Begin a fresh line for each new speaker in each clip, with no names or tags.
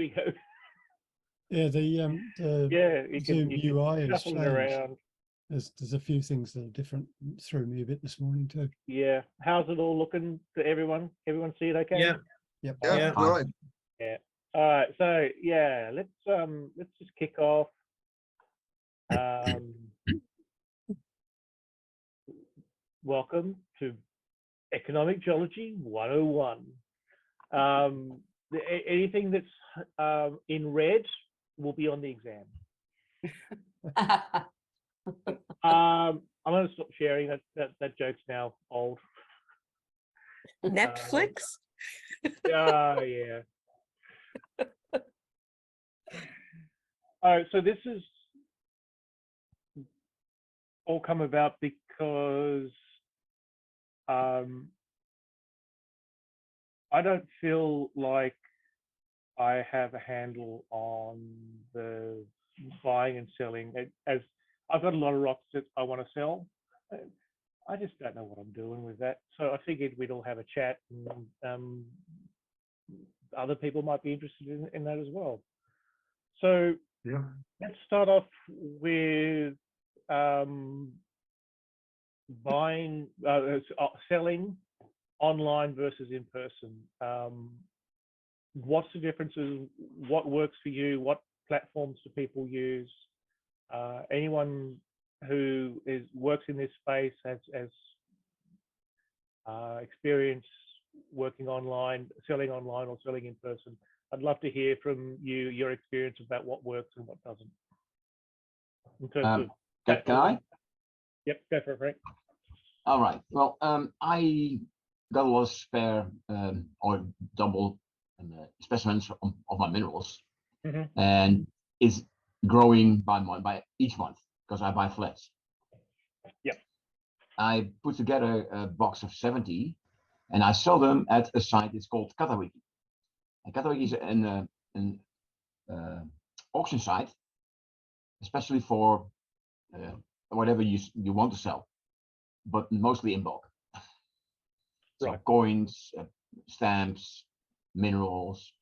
we go.
Yeah, the
Yeah,
Zoom UI has
shuffle it
changed.
around.
There's a few things that are different. Threw me a bit this morning too.
Yeah. How's it all looking to everyone? Everyone see it okay?
Yeah.
Yep.
Yeah, right.
Yeah. All right. So yeah, let's just kick off. Welcome to Economic Geology 101. Anything that's in red will be on the exam. I'm going to stop sharing. That joke's now old.
Netflix?
Yeah. All right, so this is all come about because I don't feel like I have a handle on the buying and selling. As I've got a lot of rocks that I want to sell. I just don't know what I'm doing with that. So I figured we'd all have a chat, and other people might be interested in that as well. So
Yeah.
let's start off with selling online versus in person. What's the differences? What works for you? What platforms do people use? Anyone who works in this space has experience working online, selling online, or selling in person. I'd love to hear from you your experience about what works and what doesn't. In terms of
can I?
Yep, go for it, Frank.
All right. Well, I got a lot of spare or double specimens of my minerals, and it's growing by each month because I buy flats.
Yep.
I put together a box of 70, and I sell them at a site. It's called Katawiki. And Katawiki is an auction site, especially for whatever you want to sell, but mostly in bulk. So
right.
Coins, stamps, minerals,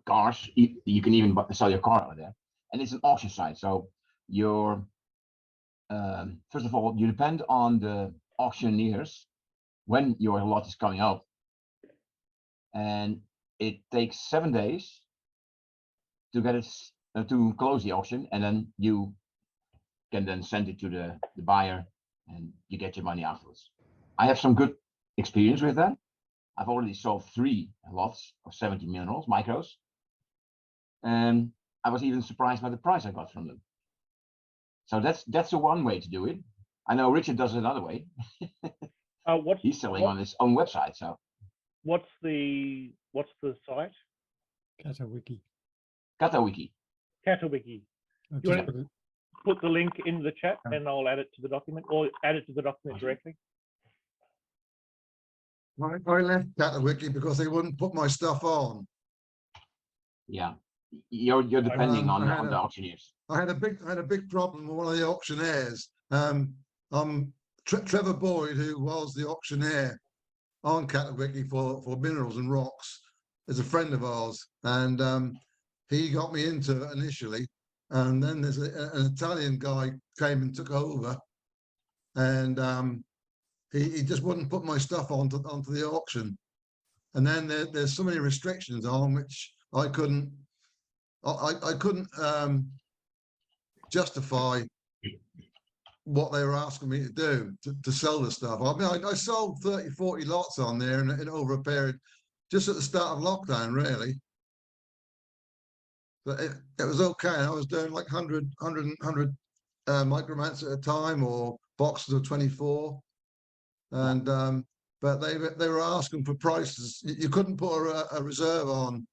cars. You can even sell your car out there, and it's an auction site. So you're first of all, you depend on the auctioneers when your lot is coming out, and it takes 7 days to get it to close the auction, and then you can then send it to the buyer, and you get your money afterwards. I have some good experience with that. I've already sold 3 lots of 70 minerals, micros, and I was even surprised by the price I got from them. So that's the one way to do it. I know Richard does it another way. He's selling on his own website. So
what's the site?
Katawiki.
Katawiki.
Katawiki. You want to put the link in the chat, and I'll add it to the document, or add it to the document directly?
I left Katawiki because they wouldn't put my stuff on.
Yeah, you're depending on the auctioneers.
I had a big problem with one of the auctioneers. Trevor Boyd, who was the auctioneer on Katawiki for minerals and rocks, is a friend of ours, and he got me into it initially, and then there's an Italian guy came and took over, and he just wouldn't put my stuff onto the auction, and then there's so many restrictions on which I couldn't justify what they were asking me to do to sell the stuff. I mean, I sold 30-40 lots on there in over a period, just at the start of lockdown, really. But it was okay. I was doing like 100 micromounts at a time, or boxes of 24. And but they were asking for prices. You couldn't put a reserve on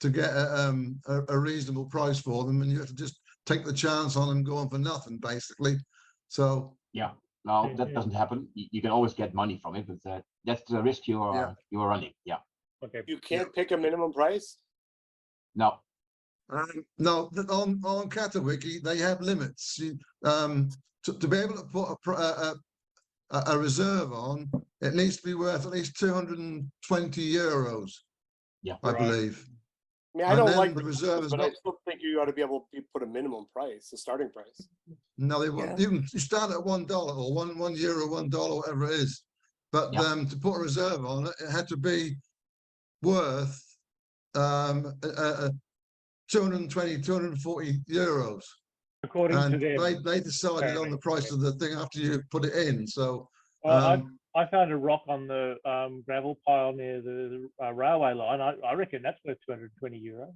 to get a reasonable price for them, and you have to just take the chance on them going for nothing, basically. So
yeah, no, that doesn't happen. You can always get money from it, but that's the risk you are running. Yeah.
Okay.
You can't pick a minimum price.
No.
No, on Katawiki they have limits. To be able to put a reserve on, it needs to be worth at least 220 euros.
Yeah,
I believe.
I mean, I
And
don't
then
like
the
reserves,
reserve has
but I
got,
still think you ought to be able to put a minimum price, a starting price.
no, they
Yeah.
won't. You start at $1 or one euro, $1, whatever it is. But
Yeah.
to put a reserve on it, it had to be worth 220, 240 euros.
According to
And
them.
they decided on the price of the thing after you put it in. So
Well, I found a rock on the gravel pile near the railway line. I reckon that's worth 220 euro.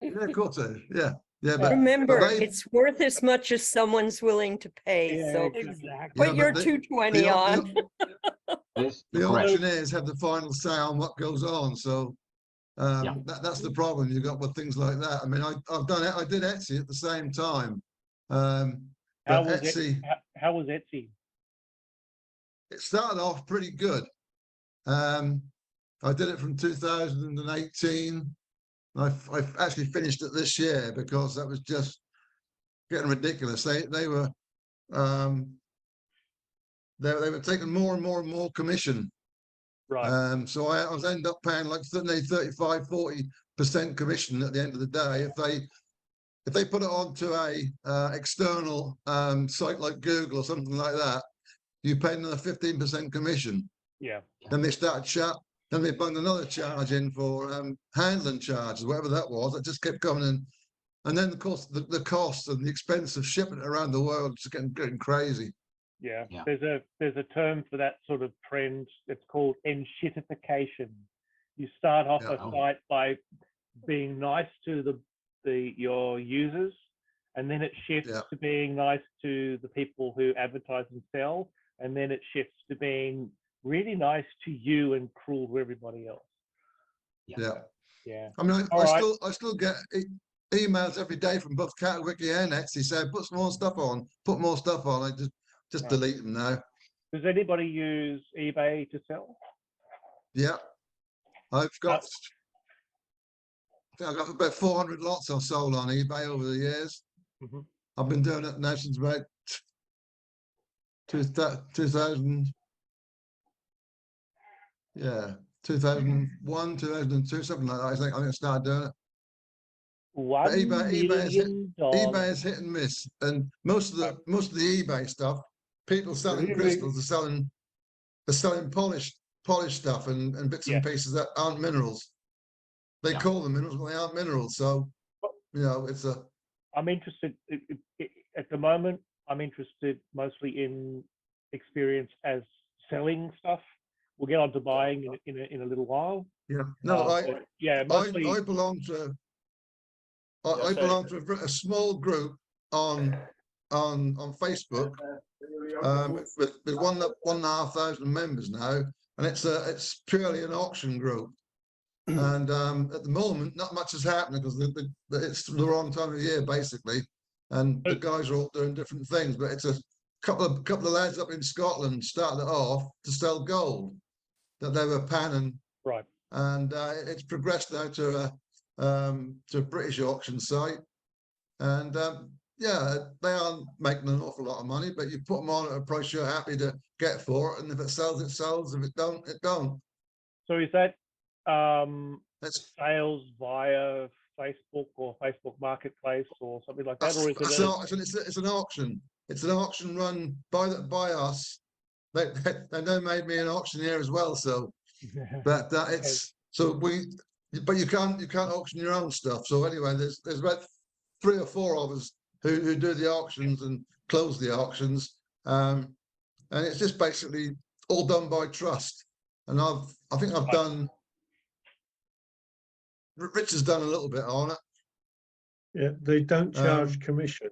yeah, of course it is. Yeah, yeah, but
Remember,
they-
it's worth as much as someone's willing to pay,
Yeah,
so
exactly.
put
yeah,
your
but
220
the,
on.
This,
the
correct.
auctioneers have the final say on what goes on. So
Yeah.
that's the problem you got with things like that. I mean, I've done it. I did Etsy at the same time. But
How was
Etsy,
How was Etsy?
it started off pretty good. I did it from 2018. I've actually finished it this year because that was just getting ridiculous. They were they were taking more and more and more commission.
Right.
So I was end up paying like 35, 40% commission at the end of the day if they put it onto a external site like Google or something like that. You pay another 15% commission.
Yeah.
Then they then they bunged another charge in for handling charges, whatever that was. It just kept coming in. And then, of course, the cost and the expense of shipping it around the world is getting crazy.
Yeah.
Yeah.
There's a term for that sort of trend. It's called enshittification. You start off
Yeah.
a site by being nice to your users, and then it shifts
Yeah.
to being nice to the people who advertise and sell, and then it shifts to being really nice to you and cruel to everybody else.
Yeah.
Yeah.
I mean,
All right.
I still get emails every day from both CatWiki and Etsy saying, put some more stuff on, put more stuff on. I just
Right.
delete them now.
Does anybody use eBay to sell?
Yeah. I've got about 400 lots I've sold on eBay over the years.
Mhm.
I've been doing it now since about 2000, yeah, 2001, 2002, something like that. I think I started doing it. But
$1 million.
eBay is hit and miss, and most of the eBay stuff, people selling crystals are selling polished stuff and bits and
Yeah.
pieces that aren't minerals. They
Yeah.
call them minerals, but they aren't minerals. So it's a
I'm interested at the moment. I'm interested mostly in experience as selling stuff. We'll get on to buying in a little while.
yeah. No,
But yeah, mostly.
I belong to I
Yes,
belong to a small group on Facebook with 1,500 members now, and it's purely an auction group. And at the moment, not much is happening because it's the wrong time of year basically, and the guys are all doing different things. But it's a couple of lads up in Scotland started it off to sell gold that they were panning,
Right.
and it's progressed now to a British auction site, and yeah, they aren't making an awful lot of money, but you put them on at a price you're happy to get for it, and if it sells, it sells. If it don't, it don't.
So is that
That's
sales via Facebook or Facebook Marketplace or something like that, or is
it's an auction. It's an auction run by us. They now made me an auctioneer as well. So, but it's so but you can't auction your own stuff. So anyway, there's about 3 or 4 of us who do the auctions and close the auctions, and it's just basically all done by trust. And I think I've done. Rich has done a little bit on it.
Yeah, they don't charge commission,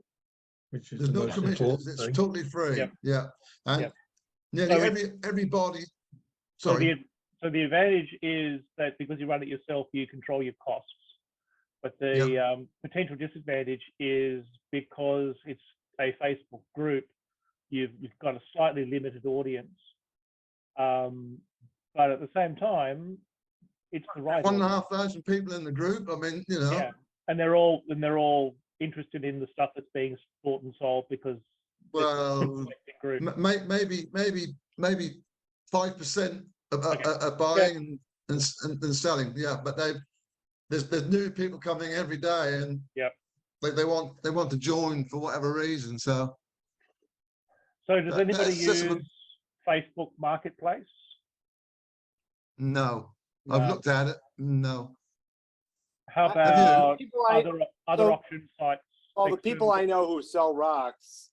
which is
There's
the
no
most
commission.
important
It's
thing.
totally free.
Yep.
Yeah, and
Yep.
nearly
So
everybody.
So
Sorry.
the advantage is that because you run it yourself, you control your costs. But the potential disadvantage is because it's a Facebook group, you've got a slightly limited audience. But at the same time, it's the right audience.
1,500 people in the group. I mean,
Yeah, and they're all interested in the stuff that's being bought and sold because
well,
group.
maybe 5% are buying and selling. Yeah, but there's new people coming every day, and
Yep.
like they want to join for whatever reason. So
So does anybody
that's just
use Facebook Marketplace?
no. I've
No.
looked at it. No.
How
Have
you?
about
People I-
other
so-
auction sites?
All the people I
external?
know who sell rocks,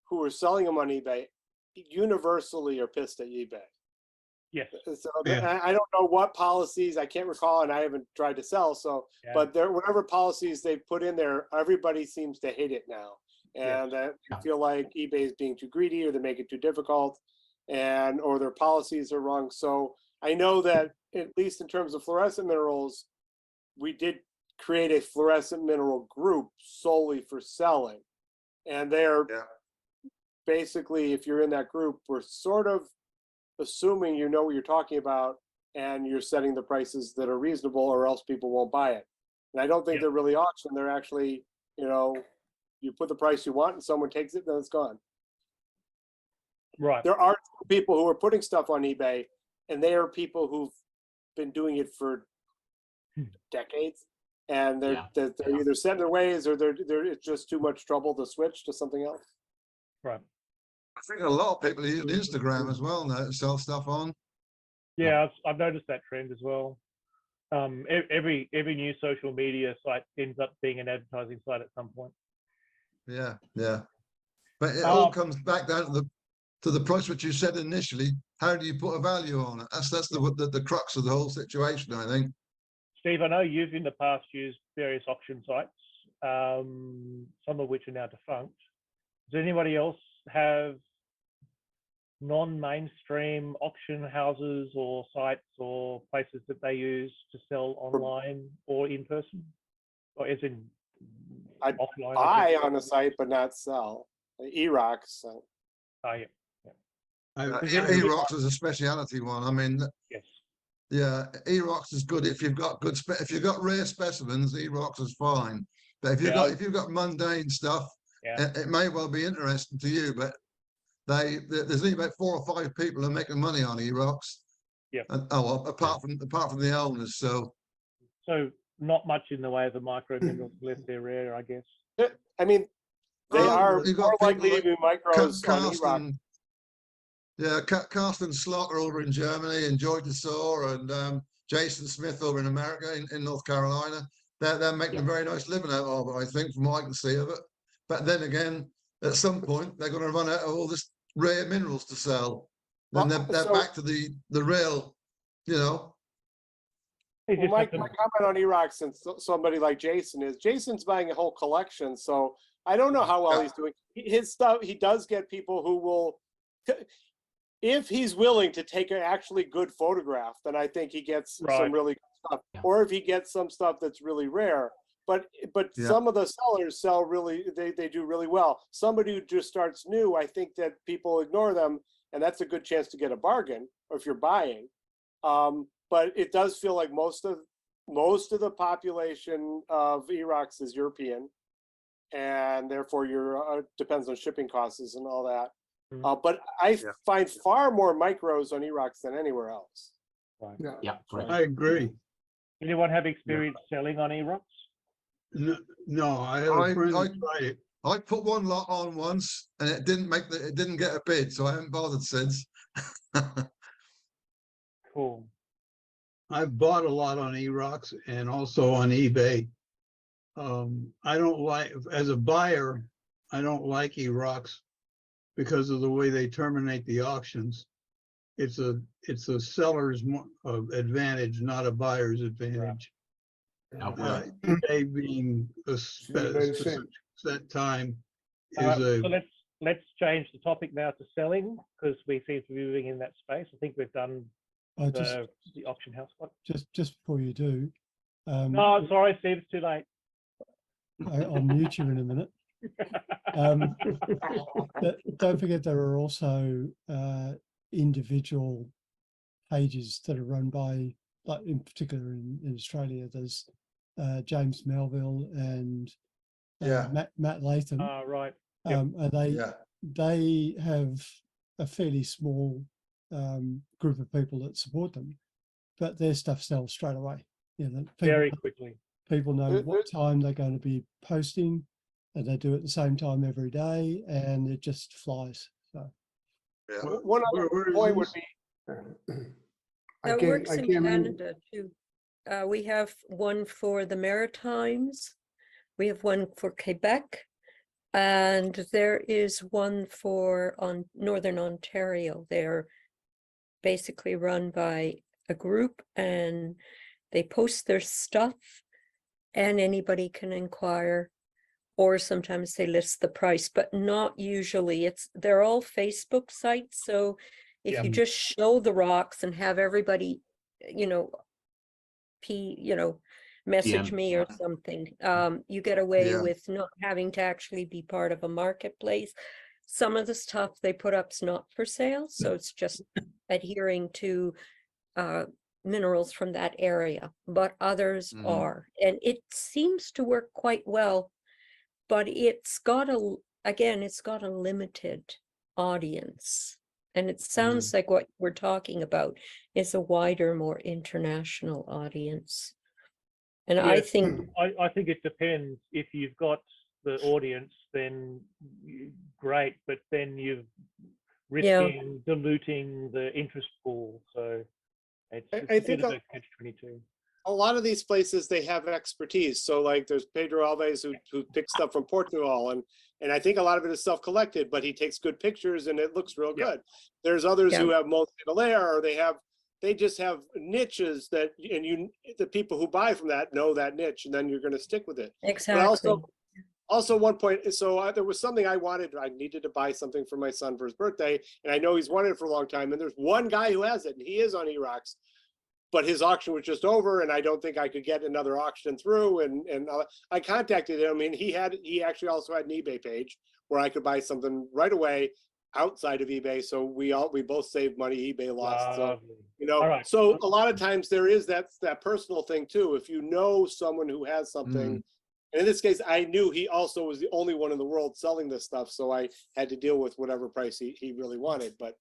who are selling them on eBay, universally are pissed at eBay.
Yes.
So
Yeah.
I don't know what policies, I can't recall, and I haven't tried to sell. So,
Yeah.
but there, whatever policies they put in there, everybody seems to hate it now, and I feel like eBay is being too greedy, or they make it too difficult, or their policies are wrong. So I know that at least in terms of fluorescent minerals, we did create a fluorescent mineral group solely for selling, and they're
Yeah.
basically, if you're in that group, we're sort of assuming you know what you're talking about and you're setting the prices that are reasonable, or else people won't buy it. And I don't think
Yeah.
they're really auction. They're actually, you put the price you want and someone takes it, then it's gone.
Right.
There are people who are putting stuff on eBay, and they are people who've been doing it for decades, and they're either set in their ways, or they're it's just too much trouble to switch to something else.
Right.
I think a lot of people use Instagram as well now to sell stuff on.
Yeah, I've noticed that trend as well. Every new social media site ends up being an advertising site at some point.
Yeah, yeah. But it all
Um,
comes back down to the price which you said initially. How do you put a value on it? That's the crux of the whole situation, I think.
Steve, I know you've in the past used various auction sites, some of which are now defunct. Does anybody else have non-mainstream auction houses or sites or places that they use to sell online or in person, or as in
I
offline?
Buy on the site, but not sell. E-rocks.
Oh, yeah.
E-rocks is a speciality one. I mean,
Yes.
yeah, E-rocks is good if you've got if you've got rare specimens. E-rocks is fine, but if you've got mundane stuff, it may well be interesting to you. But there's only about 4 or 5 people who are making money on E-rocks.
Yeah.
Apart from the owners. So
not much in the way of the micro minerals unless they're rare, I guess.
I mean, they
Well,
are
you've got
more
people
likely to be micros on E-rock.
Carsten, yeah, Carsten Slotter over in Germany, and Joy DeSaw, and Jason Smith over in America, in North Carolina. They're making a very nice living out of it, I think, from what I can see of it. But then again, at some point, they're going to run out of all this rare minerals to sell. Then they're back to the real,
Well, my comment on E-rock, since somebody like Jason is, Jason's buying a whole collection, so I don't know how well he's doing. His stuff, he does get people who will, if he's willing to take an actually good photograph, then I think he gets some really good stuff. Or if he gets some stuff that's really rare. But some of the sellers sell really, they do really well. Somebody who just starts new, I think that people ignore them, and that's a good chance to get a bargain, or if you're buying. But it does feel like most of the population of E-rocks is European, and therefore depends on shipping costs and all that. But I find far more micros on E-rocks than anywhere else.
Right.
Yeah, correct.
I agree.
Anyone have experience selling on E-rocks?
No, I have a friend
I
who tried it.
I put one lot on once, and it didn't get a bid, so I haven't bothered since.
Cool.
I've bought a lot on E-rocks and also on eBay. I don't like, as a buyer, I don't like E-rocks because of the way they terminate the auctions. It's a seller's advantage, not a buyer's advantage. eBay being a specific set time is
So let's change the topic now to selling, because we seem to be moving in that space. I think we've done the auction house one.
Just before you do,
No, sorry, Steve, it's too late.
I'll mute you in a minute. Don't forget there are also individual pages that are run by, like in particular in Australia, there's James Melville and Matt Latham.
Right.
And they have a fairly small group of people that support them, but their stuff sells straight away. you know,
very quickly.
people know what time they're going to be posting, and they do it the same time every day, and it just flies. So
Yeah.
One other
Where is
point would
this?
be,
That works in
came in,
Canada too. We have one for the Maritimes. We have one for Quebec. And there is one for on Northern Ontario. They're basically run by a group and they post their stuff and anybody can inquire, or sometimes they list the price, but not usually. They're all Facebook sites. So if
Yeah.
you just show the rocks and have everybody, you know, message
PM,
me or
yeah.
something, you get away
Yeah.
with not having to actually be part of a marketplace. Some of the stuff they put up's not for sale, so it's just adhering to minerals from that area, but others
Mhm.
are, and it seems to work quite well, but it's got a limited audience, and it sounds like what we're talking about is a wider, more international audience. And I
Yes,
think
I think it depends. If you've got the audience, then great, but then you're risking diluting the interest pool. So it's
I
a bit
think
of a catch-22.
a lot of these places, they have expertise. So like there's Pedro Alves who picks stuff from Portugal, and I think a lot of it is self-collected, but he takes good pictures and it looks real
Yeah.
good. There's others
Yeah.
who have multi-layer, or they just have niches that, and the people who buy from that know that niche, and then you're going to stick with it. But
exactly.
also one point, so there was something I needed to buy something for my son for his birthday, and I know he's wanted it for a long time, and there's one guy who has it, and he is on eRocks, but his auction was just over, and I don't think I could get another auction through, and I contacted him, and he actually also had an eBay page where I could buy something right away outside of eBay, so we both saved money, eBay lost. So
Lovely. All right.
so a lot of times there is that personal thing too. If you know someone who has something, and in this case, I knew he also was the only one in the world selling this stuff, so I had to deal with whatever price he really wanted. But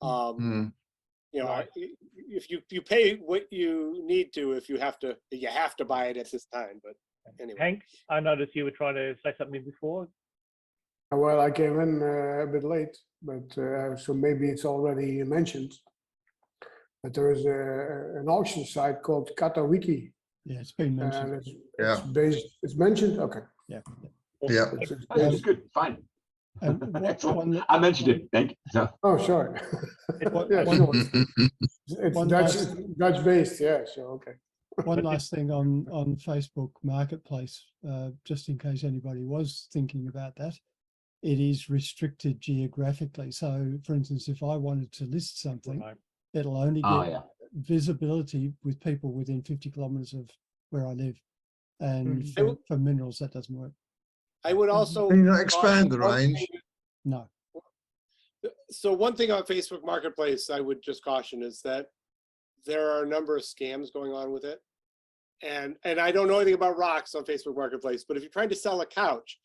Right.
if you pay what you need to, if you have to buy it at this time. But anyway,
Hank, I noticed you were trying to say something before.
well, I came in a bit late, but so maybe it's already mentioned. But there is an auction site called Katawiki,
yeah, it's been
and
mentioned.
it's mentioned. Okay.
Yeah.
Yeah.
That's good, fine.
And
Excellent. I mentioned it, thank you. So,
Oh, sorry.
What-
Yeah,
one-
sure. It's
one
Dutch,
last-
Dutch based. Yeah. So okay.
One last thing on Facebook Marketplace, just in case anybody was thinking about that, it is restricted geographically. So, for instance, if I wanted to list something,
Right.
it'll only
oh,
get
yeah.
visibility with people within 50 kilometers of where I live. And for minerals, that doesn't work.
I would also
Can you not expand the range?
No.
So one thing on Facebook Marketplace I would just caution is that there are a number of scams going on with it. And I don't know anything about rocks on Facebook Marketplace, but if you're trying to sell a couch,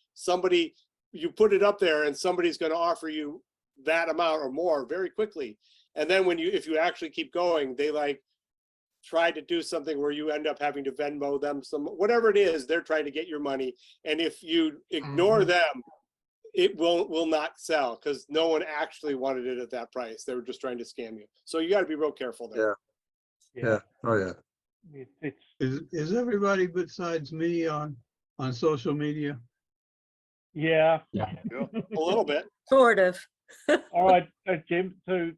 you put it up there and somebody's going to offer you that amount or more very quickly. And then if you actually keep going, they try to do something where you end up having to Venmo them whatever it is, they're trying to get your money. And if you ignore them, it will not sell because no one actually wanted it at that price. They were just trying to scam you. So you got to be real careful there.
Yeah. Oh, yeah.
It's
Is everybody besides me on social media?
yeah.
Yeah.
A little bit.
Sort of.
All right, Jim. So,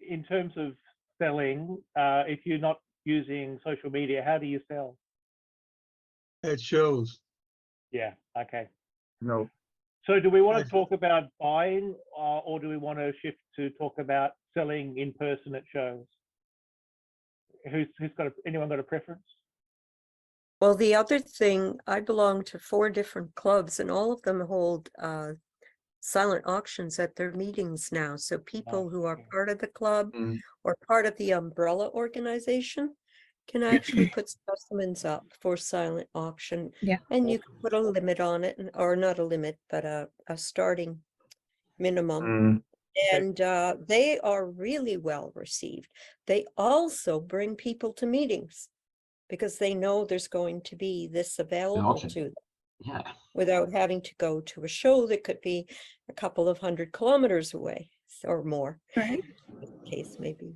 in terms of selling, if you're not using social media, how do you sell?
It shows.
Yeah. Okay.
No.
So, do we want to
Right.
talk about buying, or do we want to shift to talk about selling in person at shows? Anyone got a preference?
Well, the other thing, I belong to 4 different clubs and all of them hold silent auctions at their meetings now. So people who are part of the club
Mm.
or part of the umbrella organization can actually put specimens up for silent auction.
Yeah.
And you can put a limit on it, or not a limit, but a starting minimum.
Mm.
And they are really well received. They also bring people to meetings. because they know there's going to be this available
auction.
to them
Yeah.
without having to go to a show that could be a couple of 100 kilometers away or more.
Right.
As the case may be.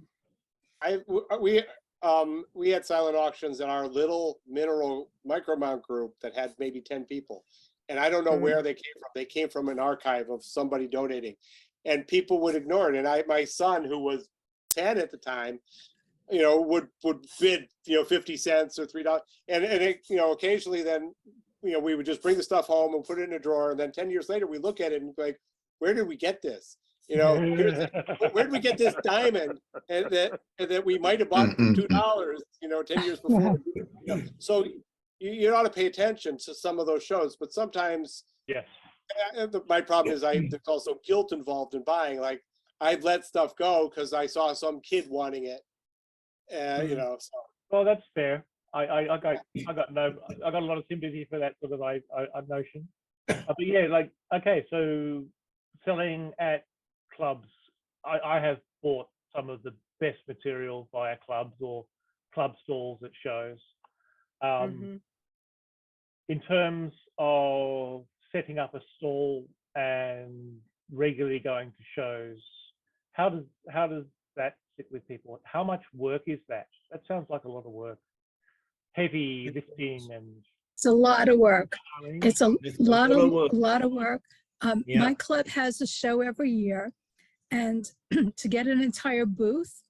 We had silent auctions in our little mineral Micromount group that had maybe 10 people. And I don't know where they came from. They came from an archive of somebody donating, and people would ignore it. And my son, who was 10 at the time, would bid, 50 cents or $3. And it, occasionally then, we would just bring the stuff home and put it in a drawer. And then 10 years later, we look at it and be like, where did we get this? Where did we get this diamond and that we might have bought for $2, 10 years before. So you ought to pay attention to some of those shows, but sometimes
Yes.
My problem is there's also guilt involved in buying. Like, I've let stuff go because I saw some kid wanting it, and So.
Well, that's fair. I got a lot of sympathy for that sort of I notion. But yeah, like, okay, so selling at clubs, I have bought some of the best material via clubs or club stalls at shows. In terms of setting up a stall and regularly going to shows, how does that sit with people? How much work is that? That sounds like a lot of work. Heavy lifting and.
It's a lot of work. It's a lot of work.
Yeah.
My club has a show every year, and to get an entire booth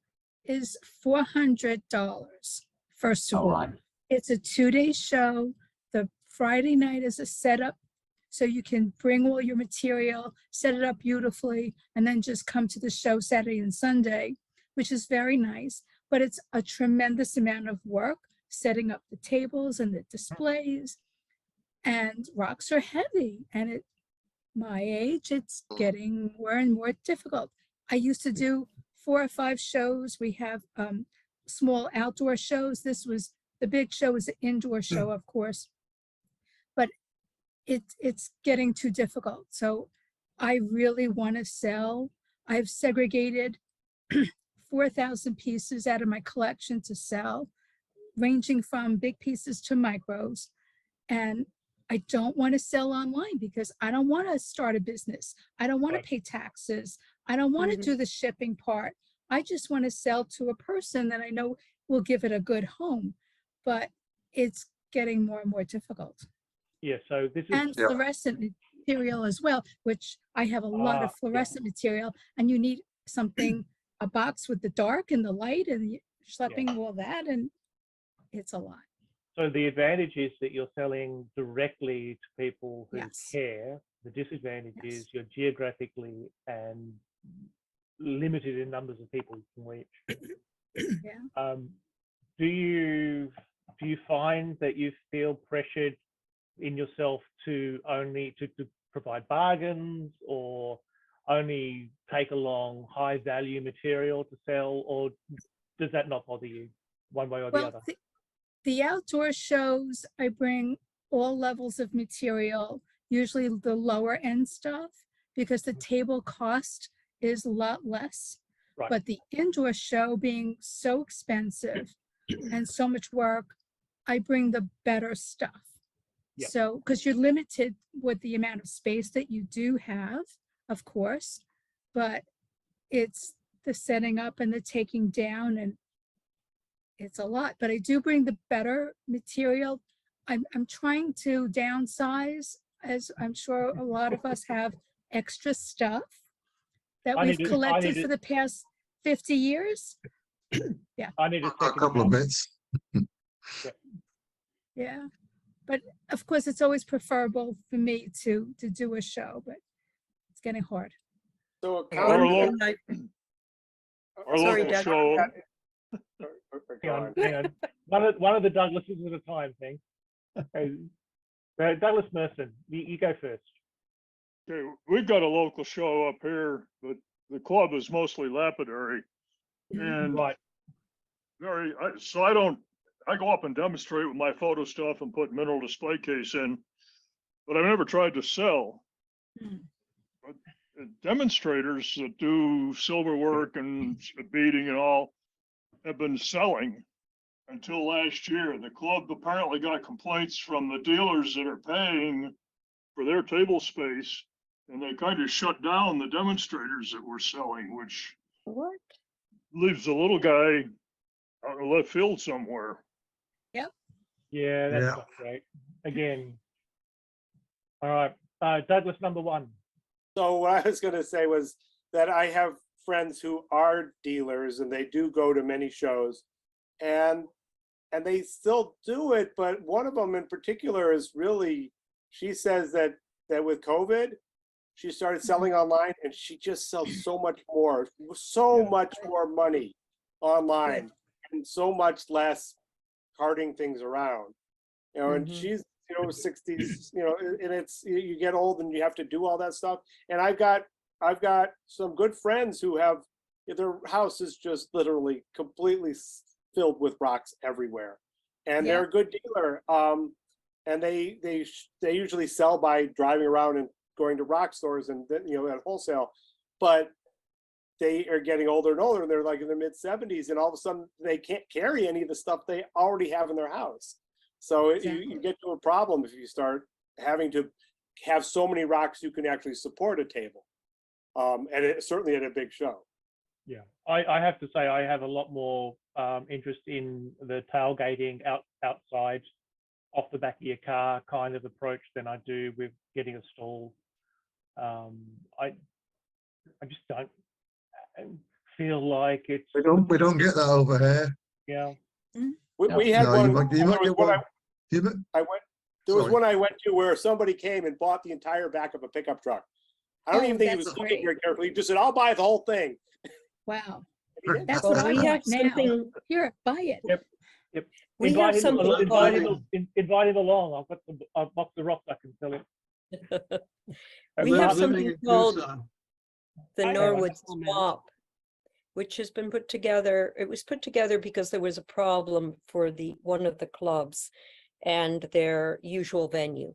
is $400. First of all,
right.
It's a 2-day show. The Friday night is a setup, so you can bring all your material, set it up beautifully, and then just come to the show Saturday and Sunday, which is very nice. But it's a tremendous amount of work setting up the tables and the displays, and rocks are heavy. And at my age, it's getting more and more difficult. I used to do 4 or 5 shows. We have small outdoor shows. The big show is an indoor show, of course, but it's getting too difficult. So I really want to sell. I've segregated 4,000 pieces out of my collection to sell, ranging from big pieces to micros. And I don't want to sell online because I don't want to start a business. I don't want to pay taxes. I don't want to do the shipping part. I just want to sell to a person that I know will give it a good home. But it's getting more and more difficult.
Yeah, so this is.
And fluorescent material as well, which I have a lot of fluorescent material, and you need something, a box with the dark and the light, and you're schlepping all that, and it's a lot.
So the advantage is that you're selling directly to people who care. The disadvantage is you're geographically and limited in numbers of people you can reach.
Yeah.
Do you find that you feel pressured in yourself to only to provide bargains, or only take along high value material to sell, or does that not bother you one way or the other?
The outdoor shows, I bring all levels of material, usually the lower end stuff, because the table cost is a lot less.
Right.
But the indoor show being so expensive and so much work, I bring the better stuff.
Yep.
So, because you're limited with the amount of space that you do have, of course, but it's the setting up and the taking down, and it's a lot. But I do bring the better material. I'm trying to downsize, as I'm sure a lot of us have extra stuff that we've collected for the past 50 years. Yeah.
I need
a couple of bits.
Yeah. But of course, it's always preferable for me to do a show, but it's getting hard.
So
Sorry,
local
Doug.
show.
Hang on. One of the Douglases at a time thing. Douglas Merson, you go first.
Okay, we've got a local show up here, but the club is mostly lapidary, and I go up and demonstrate with my photo stuff and put mineral display case in, but I've never tried to sell. But demonstrators that do silver work and beading and all have been selling, until last year. The club apparently got complaints from the dealers that are paying for their table space, and they kind of shut down the demonstrators that were selling, which
What?
leaves the little guy out in left field somewhere.
Yeah, that's
Yeah.
not great. Again, all right, Douglas, number one.
So what I was going to say was that I have friends who are dealers and they do go to many shows, and they still do it. But one of them in particular is really, she says that with COVID, she started selling online and she just sells so much more,
Yeah.
much more money online, and so much less carting things around. You know, and
Mhm.
she's, 60s, and it's, you get old and you have to do all that stuff. And I've got some good friends who have, their house is just literally completely filled with rocks everywhere, and they're a good dealer. And they usually sell by driving around and going to rock stores and then, at wholesale, but they are getting older and older, and they're like in their mid-70s, and all of a sudden they can't carry any of the stuff they already have in their house. So you get to a problem if you start having to have so many rocks you can actually support a table, and certainly at a big show.
Yeah, I have to say I have a lot more interest in the tailgating outside, off the back of your car kind of approach than I do with getting a stall. I just don't feel like it's.
We don't get that over here.
Yeah.
We had
No,
one.
you might
there was
get
one
one.
there was
Sorry.
one I went to where somebody came and bought the entire back of a pickup truck. I don't
Oh,
even think he was
that's
looking
great.
very carefully. He just said, "I'll buy the whole thing."
Wow.
He did.
That's
Well,
what I
we have
want now.
something,
Here, buy it.
Yep.
we have something called,
Invite him along. I've got a box of rocks I can sell him.
we have
Living
something
in
called
Tucson.
the
I-
Norwood Swap, which has been put together. It was put together because there was a problem for one of the clubs and their usual venue.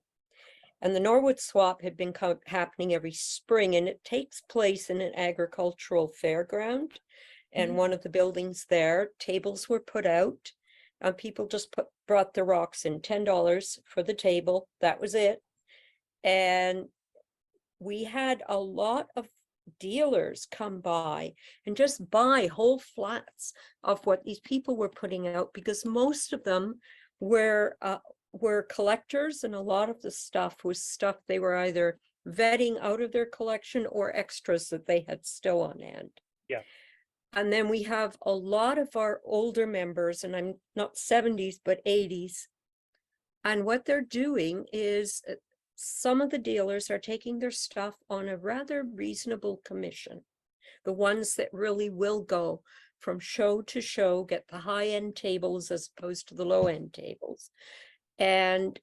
And the Norwood Swap had been happening every spring, and it takes place in an agricultural fairground. And one of the buildings there, tables were put out, and people just brought the rocks in, $10 for the table. That was it. And we had a lot of dealers come by and just buy whole flats of what these people were putting out, because most of them were collectors, and a lot of the stuff was stuff they were either vetting out of their collection or extras that they had still on hand.
Yeah.
And then we have a lot of our older members, and I'm not 70s, but 80s. And what they're doing is some of the dealers are taking their stuff on a rather reasonable commission. The ones that really will go from show to show, get the high-end tables as opposed to the low-end tables. And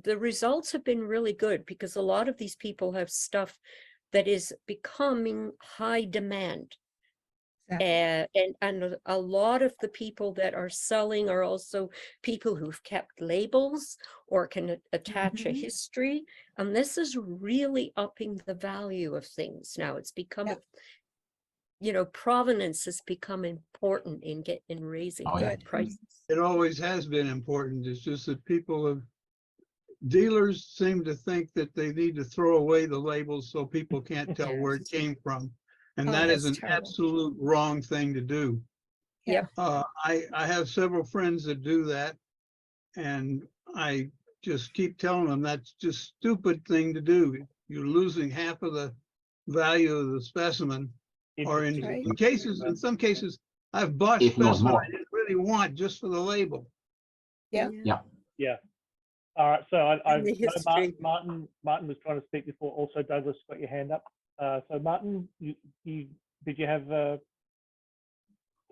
the results have been really good, because a lot of these people have stuff that is becoming high demand. And a lot of the people that are selling are also people who've kept labels or can attach a history. And this is really upping the value of things now. It's become, provenance has become important in raising prices.
It always has been important. It's just that dealers seem to think that they need to throw away the labels so people can't tell where it came from. And
Oh,
that is an
that's terrible.
absolute wrong thing to do.
Yep.
I have several friends that do that, and I just keep telling them that's just stupid thing to do. You're losing half of the value of the specimen, or in some cases, I've bought
If not
specimen
more.
I didn't really want just for the label.
Yeah. All right. So I
And the
know
history.
Martin was trying to speak before. Also, Douglas, got your hand up. So Martin, did you have a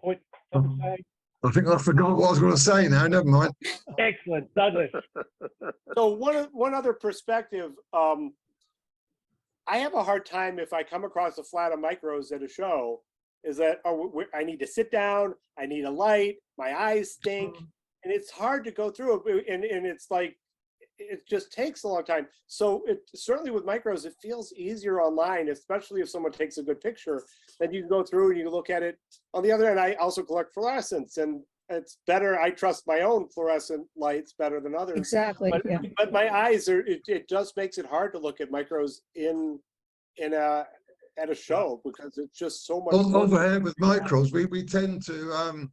point to say?
I think I forgot what I was going to say now. Never mind.
Excellent, Douglas.
So one other perspective, I have a hard time if I come across a flat of micros at a show, is that I need to sit down, I need a light, my eyes stink, and it's hard to go through it, and it's like, it just takes a long time. So certainly with micros, it feels easier online, especially if someone takes a good picture. Then you can go through and you look at it. On the other hand, I also collect fluorescents, and it's better. I trust my own fluorescent lights better than others.
Exactly,
But,
yeah.
but my eyes are, it just makes it hard to look at micros at a show because it's just so much.
Overhead with micros, we tend to,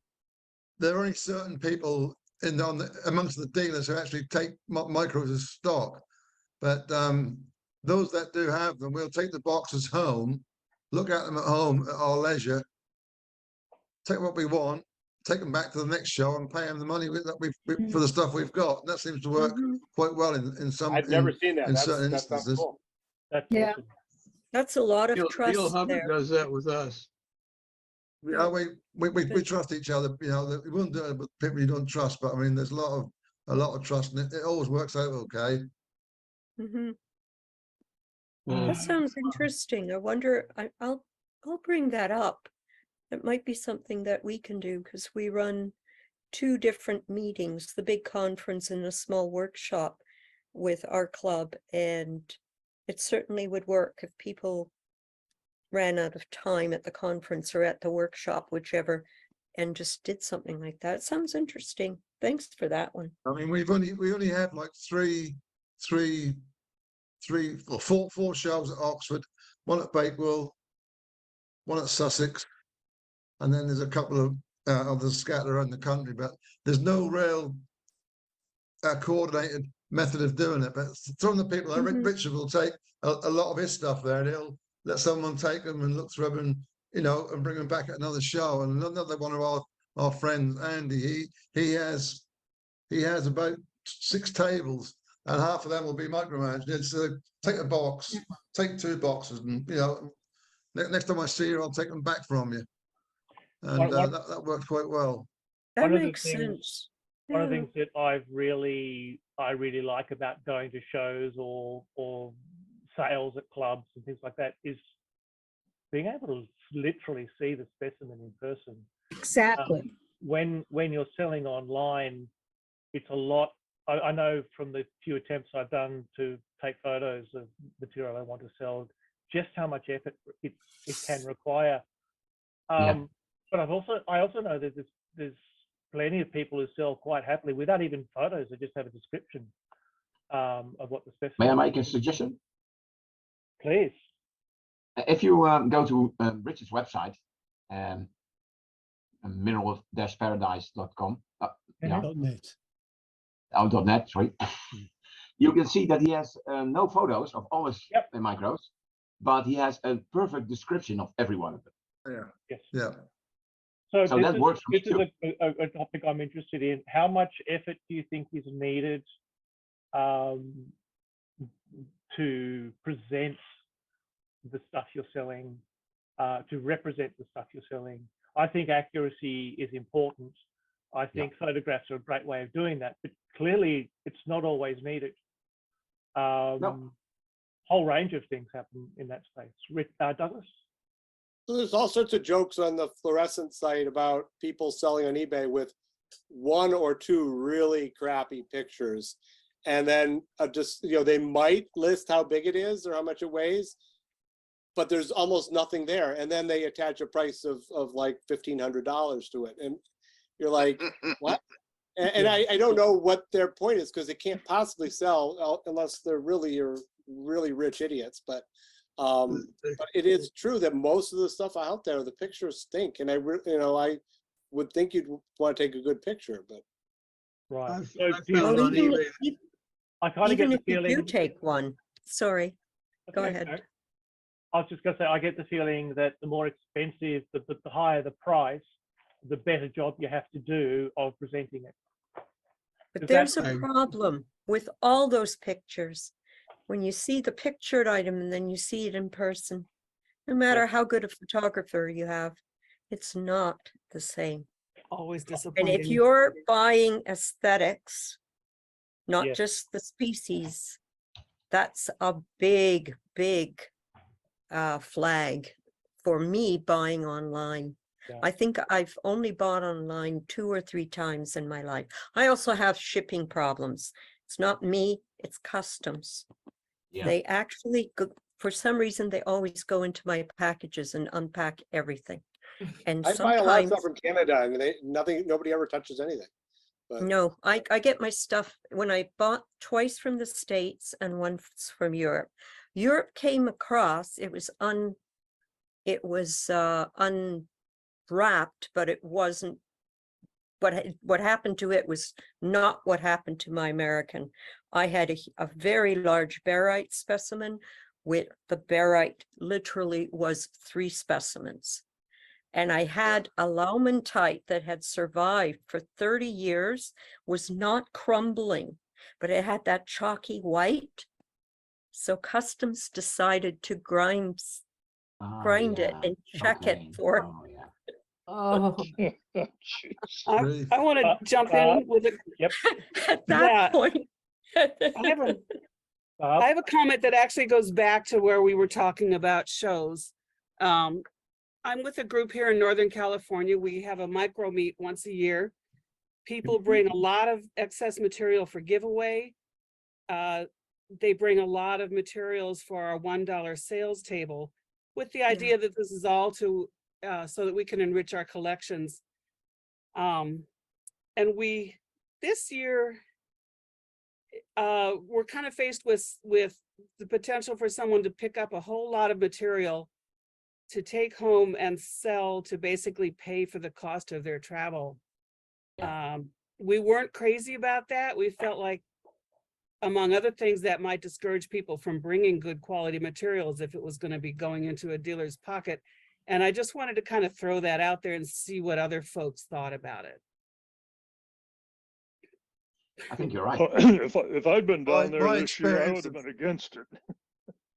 there are only certain people amongst the dealers who actually take micros as stock. But those that do have them, we'll take the boxes home, look at them at home at our leisure, take what we want, take them back to the next show and pay them the money for the stuff we've got. And that seems to work quite well in some.
I've never seen that.
in certain
That sounds
instances.
cool.
That's
Yeah.
awesome.
That's a lot of
Neil
trust
Hubbard
there.
does that with us.
Yeah, we trust each other. You know, we wouldn't do it with people you don't trust. But I mean, there's a lot of trust, and it always works out okay.
Mhm.
Yeah.
That sounds interesting. I wonder, I'll bring that up. It might be something that we can do because we run 2 different meetings, the big conference and a small workshop with our club. And it certainly would work if people ran out of time at the conference or at the workshop, whichever, and just did something like that. It sounds interesting. Thanks for that one.
I mean, we only have like four shows at Oxford, one at Bakewell, one at Sussex, and then there's a couple of others scattered around the country. But there's no real coordinated method of doing it. But some of the people, like Richard will take a lot of his stuff there, and he'll let someone take them and look through them, and and bring them back at another show. And another one of our friends, Andy, he has about 6 tables, and half of them will be micromanaged. It's take a box, take 2 boxes, and next time I see you, I'll take them back from you. And that worked quite well.
That
One of the
makes
things-
sense.
One of the
Yeah.
things that I really like about going to shows or sales at clubs and things like that is being able to literally see the specimen in person.
Exactly.
When you're selling online, it's a lot. I know from the few attempts I've done to take photos of material I want to sell, just how much effort it can require.
Yeah.
But I also know that there's plenty of people who sell quite happily without even photos. They just have a description of what the specimen.
May I
is.
make a suggestion?
Please.
If you go to Richard's website, mineral-paradise.com,
.net.
.net, sorry, you can see that he has no photos of all his micros, but he has a perfect description of every one of them.
Yeah.
Yes.
Yeah.
So
that works for me
this is a topic I'm interested in. How much effort do you think is needed to present the stuff you're selling, to represent the stuff you're selling? I think accuracy is important. I think photographs are a great way of doing that, but clearly it's not always needed. Whole range of things happen in that space. Douglas?
So there's all sorts of jokes on the fluorescent site about people selling on eBay with 1 or 2 really crappy pictures. And then they might list how big it is or how much it weighs, but there's almost nothing there. And then they attach a price of like $1,500 to it. And you're like, what? And I don't know what their point is, because it can't possibly sell unless they're really rich idiots. But it is true that most of the stuff out there, the pictures stink. And I would think you'd want to take a good picture, but.
Right.
I
So do
found
Well,
on
even
eBay.
if,
I kind of get
even
the
if you do
feeling.
take one, sorry, go
Okay,
ahead.
no. I was just going to say, I get the feeling that the more expensive, the higher the price, the better job you have to do of presenting it.
But
Is
there's
that-
a problem with all those pictures. When you see the pictured item and then you see it in person, no matter how good a photographer you have, it's not the same.
Always
And
disappointing.
if you're buying aesthetics, not
Yes.
just the species, that's a big flag for me buying online.
Yeah.
I think I've only bought online 2 or 3 times in my life. I also have shipping problems. It's not me, it's customs.
Yeah.
They actually, for some reason, they always go into my packages and unpack everything. And
I buy a lot of
sometimes,
stuff from Canada and nobody ever touches anything. But
no, I get my stuff when I bought twice from the States and once from Europe. Europe came across, it was unwrapped, but it wasn't, what happened to it was not what happened to my American. I had a very large barite specimen with the barite literally was 3 specimens. And I had a Laumanite that had survived for 30 years, was not crumbling, but it had that chalky white. So Customs decided to grind it and check it for.
Oh, yeah.
Oh,
Jeez.
Really?
I want to jump in with a,
At that
Yeah.
point.
I have a comment that actually goes back to where we were talking about shows. I'm with a group here in Northern California. We have a micro meet once a year. People bring a lot of excess material for giveaway. They bring a lot of materials for our $1 sales table with the idea that this is all to so that we can enrich our collections. And this year, we're kind of faced with the potential for someone to pick up a whole lot of material to take home and sell to basically pay for the cost of their travel. We weren't crazy about that. We felt like, among other things, that might discourage people from bringing good quality materials if it was going to be going into a dealer's pocket. And I just wanted to kind of throw that out there and see what other folks thought about it.
I think you're right.
If I'd been down there
My
this year, I
experience
would have
of-
been against it.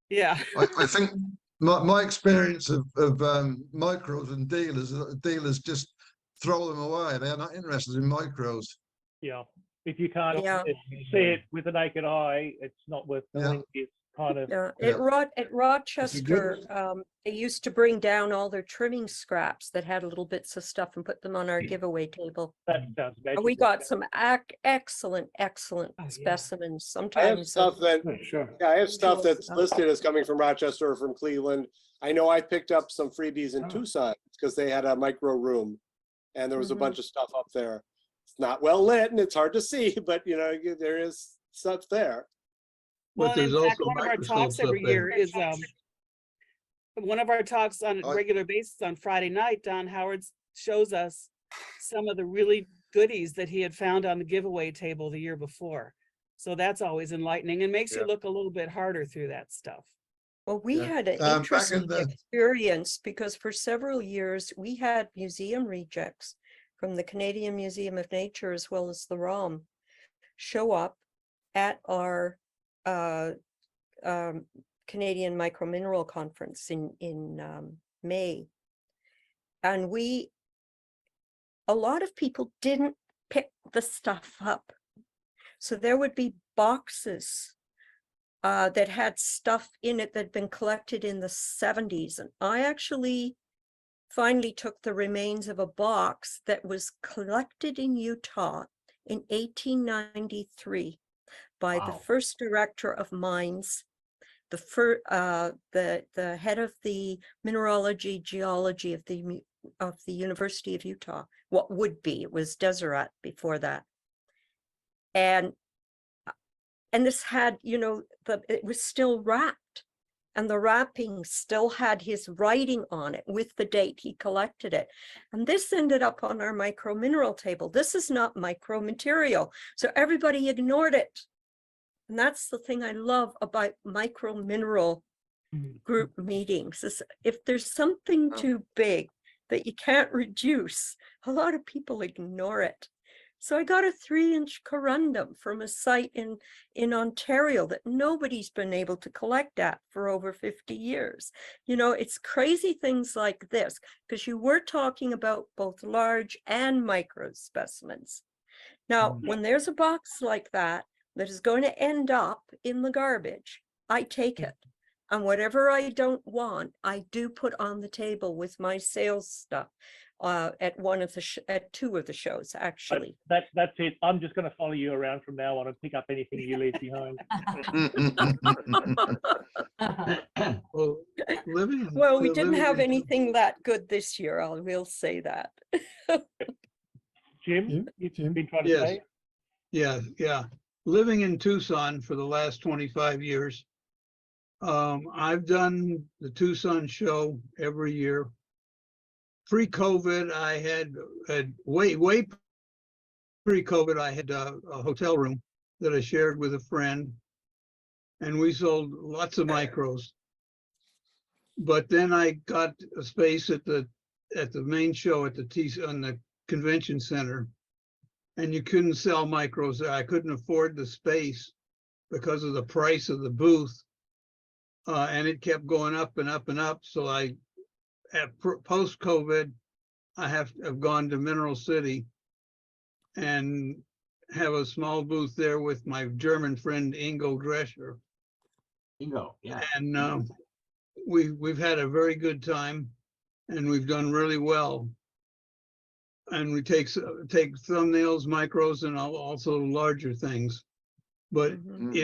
Yeah.
I think my experience of micros and dealers just throw them away. They are not interested in micros.
Yeah. If you can't
Yeah.
see it with the naked eye, it's not worth selling. It's kind of
At
Yeah.
Rochester, they used to bring down all their trimming scraps that had little bits of stuff and put them on our giveaway table.
that sounds
And we
magical.
got some excellent
yeah.
specimens.
I have
Sometimes
stuff that,
Yeah, sure.
yeah, I have stuff
Sure.
that's listed as coming from Rochester or from Cleveland. I know I picked up some freebies in
Oh.
Tucson because they had a micro room and there was a
Mhm.
bunch of stuff up there. It's not well lit and it's hard to see, but there is stuff there.
Well,
But
and in
there's
fact,
also
one of our talks
microscopes up
every
there.
year is one of our talks on a
I-
regular basis on Friday night. Don Howard shows us some of the really goodies that he had found on the giveaway table the year before. So that's always enlightening and makes you
Yeah.
look a little bit harder through that stuff.
Well, we
Yeah.
had an
Back in
interesting
the-
experience because for several years we had museum rejects from the Canadian Museum of Nature as well as the ROM show up at our Canadian Micromineral Conference in May. And a lot of people didn't pick the stuff up. So there would be boxes that had stuff in it that had been collected in the 70s. And I actually finally took the remains of a box that was collected in Utah in 1893 by the
Wow.
first director of mines, the head of the mineralogy geology of the University of Utah. What would be, it was Deseret before that. And this had, it was still wrapped, and the wrapping still had his writing on it with the date he collected it. And this ended up on our micromineral table. This is not micromaterial, so everybody ignored it. And that's the thing I love about micromineral group meetings, is if there's something too big that you can't reduce, a lot of people ignore it. So I got a 3-inch corundum from a site in Ontario that nobody's been able to collect at for over 50 years. It's crazy things like this, because you were talking about both large and micro specimens. Now, when there's a box like that is going to end up in the garbage, I take it. And whatever I don't want, I do put on the table with my sales stuff at at 2 of the shows, actually.
That's it. I'm just going to follow you around from now on and pick up anything you leave behind.
Well, living.
Well, we
uh,
didn't
living
have
in-
anything that good this year, I will say that.
Jim, you've
Jim?
been trying to
Yes.
say?
Yeah. Living in Tucson for the last 25 years. I've done the Tucson show every year. Pre-COVID, I had way pre-COVID, I had a hotel room that I shared with a friend, and we sold lots of micros. But then I got a space at the main show at on the convention center, and you couldn't sell micros there. I couldn't afford the space because of the price of the booth, and it kept going up and up and up. So post-COVID, I have gone to Mineral City and have a small booth there with my German friend Ingo Drescher.
Bingo, yeah.
And we've had a very good time, and we've done really well. And we take thumbnails, micros, and also larger things. But
Mhm.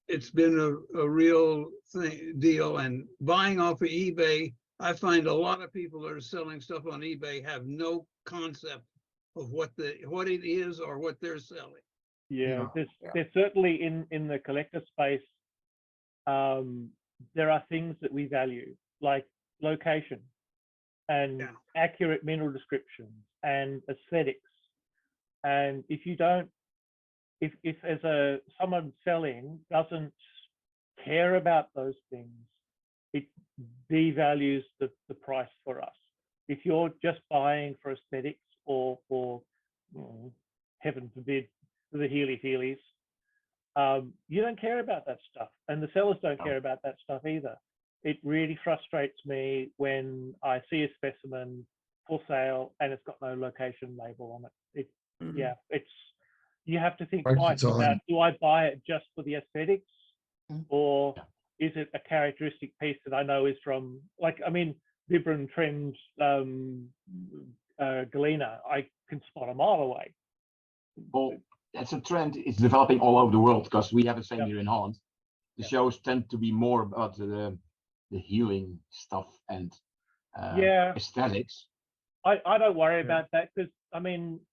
it's been a real deal. And buying off of eBay, I find a lot of people that are selling stuff on eBay have no concept of what it is or what they're selling.
Yeah,
Yeah.
there's certainly in the collector space, there are things that we value, like location and
Yeah.
accurate mineral descriptions and aesthetics. And if you don't, if as someone selling doesn't care about those things, it devalues the price for us. If you're just buying for aesthetics or heaven forbid, the Healy-Heelys, you don't care about that stuff, and the sellers don't care about that stuff either. It really frustrates me when I see a specimen for sale and it's got no location label on it.
Mhm.
You have to think
Waste of
twice about,
time.
do I buy it just for the aesthetics, or
Yeah.
is it a characteristic piece that I know is from, like, I mean, Vibram Trends Galena, I can spot a mile away.
Well, that's a trend. It's developing all over the world because we have the same
Yeah.
here in Holland. The
Yeah.
shows tend to be more about the healing stuff and
Yeah.
aesthetics.
I don't worry
Yeah.
about that, because I mean,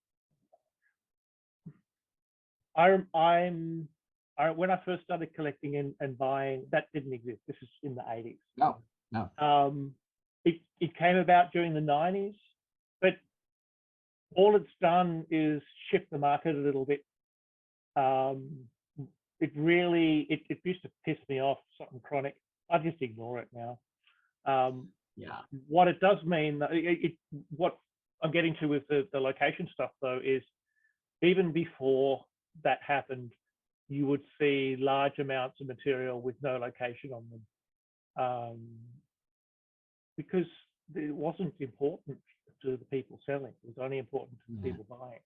when I first started collecting and buying, that didn't exist. This is in the 80s.
No.
It came about during the 90s, but all it's done is shift the market a little bit. It used to piss me off, something chronic. I just ignore it now.
Yeah.
What it does mean, what I'm getting to with the location stuff though, is even before that happened, you would see large amounts of material with no location on them, because it wasn't important to the people selling. It was only important to the people buying.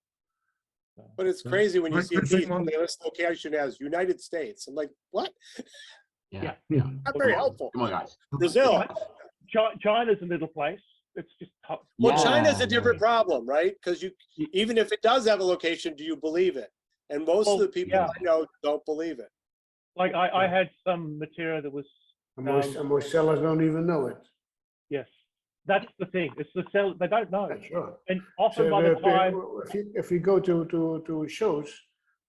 So,
But it's crazy when you
Right,
see a
good thing
piece
one-
and they list location as United States. I'm like, what?
Yeah.
Not very helpful.
Come on, guys.
Brazil.
China's a little place. It's just top.
Well,
Yeah,
China's a
yeah,
different problem, right? Because even if it does have a location, do you believe it? And most of the people
yeah.
I know don't believe it.
Like I had some material that was,
And most sellers don't even know it.
yes, that's the thing. It's the sell. They don't know,
Yeah, sure.
and often by the time,
If you go to shows,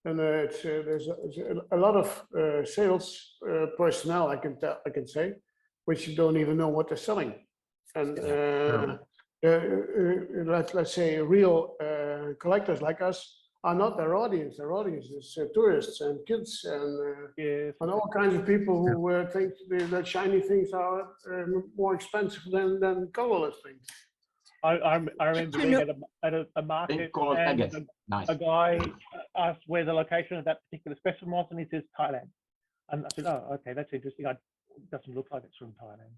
and there's a lot of sales personnel, I can say, which don't even know what they're selling. And let's say real collectors like us are not their audience. Their audience is tourists and kids
yes,
and all kinds of people who think that shiny things are more expensive than colorless things.
I remember
You
being
know-
at a market,
Pink colored
and
agates. Nice.
a guy asked where the location of that particular specimen was, and he says Thailand. And I said, oh, okay, that's interesting. It doesn't look like it's from Thailand.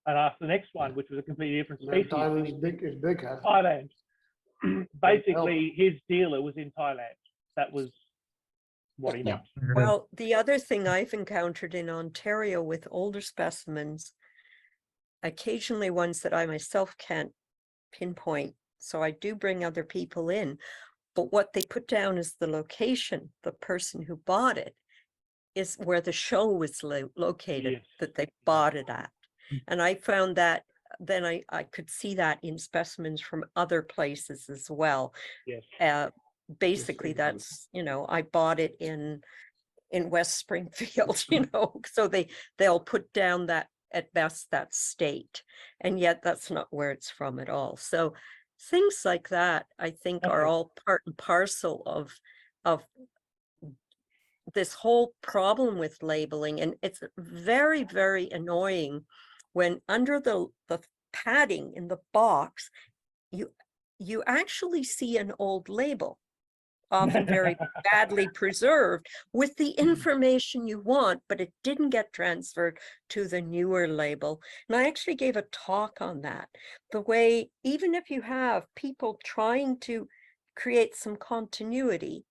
And I asked the next one, which was a completely different
And
species.
Thailand is big, huh?
Thailand. Basically, his dealer was in Thailand. That was what he
Yeah.
meant.
Well, the other thing I've encountered in Ontario with older specimens, occasionally ones that I myself can't pinpoint, so I do bring other people in, but what they put down is the location, the person who bought it is where the show was located,
Yes.
that they bought it at. And I found that then I could see that in specimens from other places as well.
Yes.
Basically, that's, you know, I bought it in West Springfield, you know, so they'll put down that at best that state, and yet that's not where it's from at all. So things like that, I think, are
Okay.
all part and parcel of this whole problem with labeling. And it's very, very annoying when under the padding in the box, you actually see an old label, often very badly preserved, with the information you want, but it didn't get transferred to the newer label. And I actually gave a talk on that. The way, even if you have people trying to create some continuity,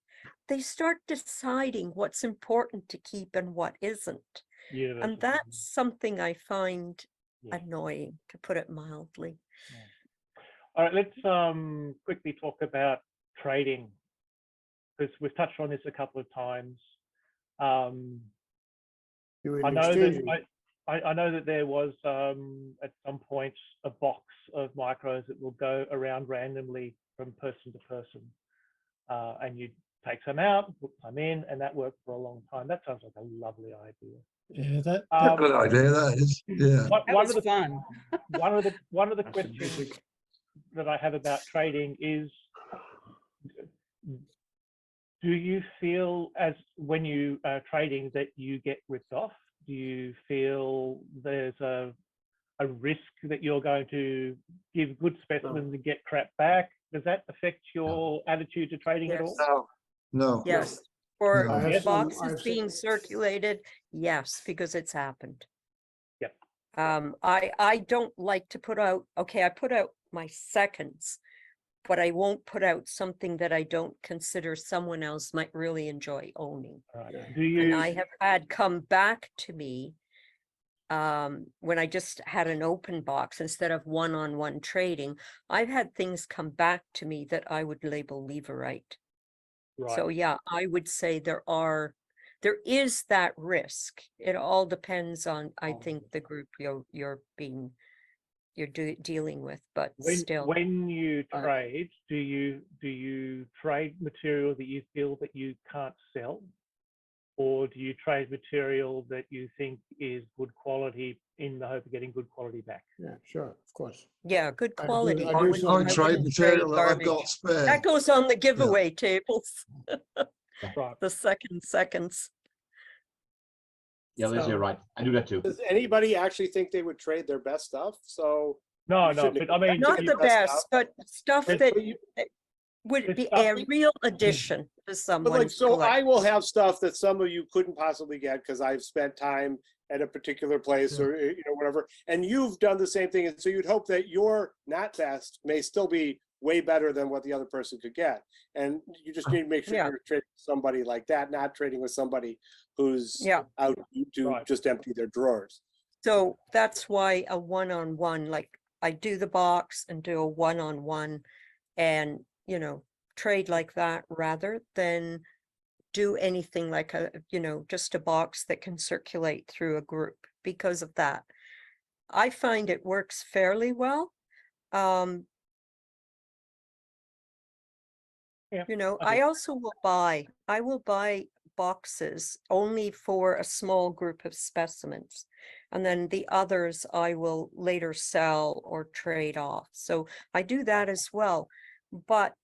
they start deciding what's important to keep and what isn't.
Yeah,
And that's something I find
Yeah.
annoying, to put it mildly.
All right, let's quickly talk about trading, because we've touched on this a couple of times.
Doing
I know that
exchanging.
I know that there was at some point a box of micros that will go around randomly from person to person, and you take some out, put some in, and that worked for a long time. That sounds like a lovely idea.
Yeah, that
Good idea, that is. Yeah.
That
One
was
of the
fun.
one of the
That's a
questions
basic.
that I have about trading is, do you feel, as when you are trading, that you get ripped off? Do you feel there's a risk that you're going to give good specimens and get crap back? Does that affect your attitude to trading at all?
Yes.
No.
Yes, or
No.
I have
Yes.
some. I
boxes
have
being circulated, yes, because it's happened.
Yep.
I don't like to put out, okay, I put out my seconds, but I won't put out something that I don't consider someone else might really enjoy owning.
Do
And
you?
I have had come back to me when I just had an open box instead of one-on-one trading. I've had things come back to me that I would label leverite.
Right.
So yeah, I would say there is that risk. It all depends on, I think, the group you're dealing with, but still.
When you trade, do you trade material that you feel that you can't sell, or do you trade material that you think is good quality in the hope of getting good quality back?
Yeah, sure, of course.
Yeah, good
I do-
quality.
I do
wouldn't-
some-
I trade
wouldn't
material that I've
garbage.
got spare.
That goes on the giveaway tables.
Right.
The seconds.
Yeah, Liz,
So-
you're right. I do that too.
Does anybody actually think they would trade their best stuff? So
No,
You
no,
shouldn't
but I mean,
Not
you-
the best, but stuff
There's-
that
but you-
would
there's
be
stuff
a
that-
real addition to
But
someone's
like, so I
collection.
will have stuff that some of you couldn't possibly get because I've spent time at a particular place or, whatever. And you've done the same thing. And so you'd hope that your not best may still be way better than what the other person could get. And you just need to make sure
Yeah.
you're trading with somebody like that, not trading with somebody who's
Yeah.
out to
Right.
just empty their drawers.
So that's why a one-on-one, like I do the box and do a one-on-one and, trade like that rather than do anything like just a box that can circulate through a group because of that. I find it works fairly well.
Yeah,
I also will buy boxes only for a small group of specimens. And then the others I will later sell or trade off. So I do that as well. But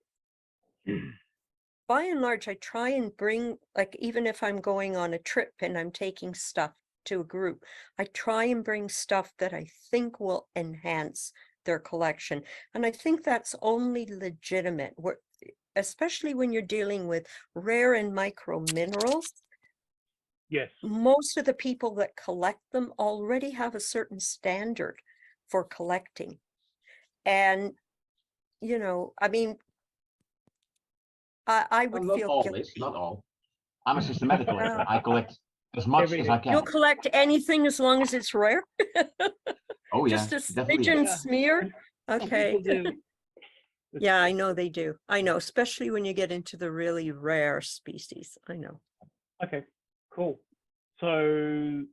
by and large, I try and bring, like, even if I'm going on a trip and I'm taking stuff to a group, I try and bring stuff that I think will enhance their collection. And I think that's only legitimate, especially when you're dealing with rare and micro minerals.
yes.
Most of the people that collect them already have a certain standard for collecting. And, I mean, I would
Not
feel
all,
guilty.
Liz, not all. I'm a systematic collector. I collect as much as I
You'll
can.
collect anything as long as it's rare?
Oh, yeah,
Just a smidge
definitely.
and
Yeah.
smear?
Some
Okay.
people do.
Yeah, I know they do. I know, especially when you get into the really rare species. I know.
Okay, cool. So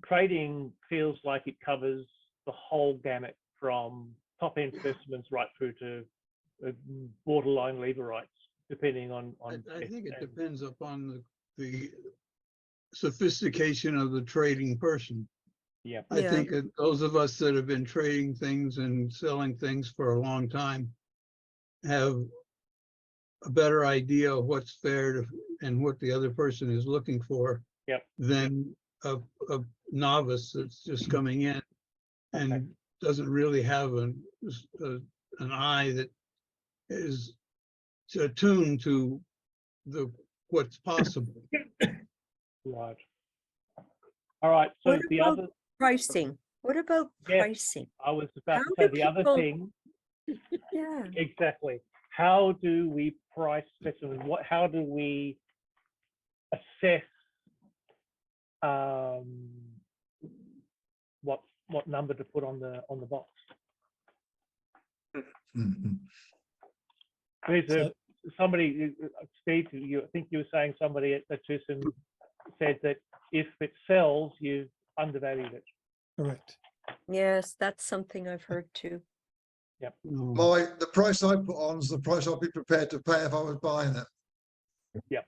trading feels like it covers the whole gamut from top end specimens right through to borderline leverites, depending on.
I think it depends upon the sophistication of the trading person.
Yeah.
I
Yeah.
think that those of us that have been trading things and selling things for a long time have a better idea of what's fair to, and what the other person is looking for.
Yep.
Than a novice that's just coming in and
Okay.
doesn't really have an eye that is attuned to what's possible.
Right. All right. So
What
the
about
other,
pricing? What about
Yes.
pricing?
I was about
How
to say
do
the other
people-
thing.
Yeah.
Exactly. How do we price specimens? How do we assess what number to put on the box?
Mhm.
There's somebody, Steve, I think you were saying somebody at Thyssen said that if it sells, you've undervalued it.
Correct.
Yes, that's something I've heard too.
The price I put on is the price I'd be prepared to pay if I was buying it.
Yeah,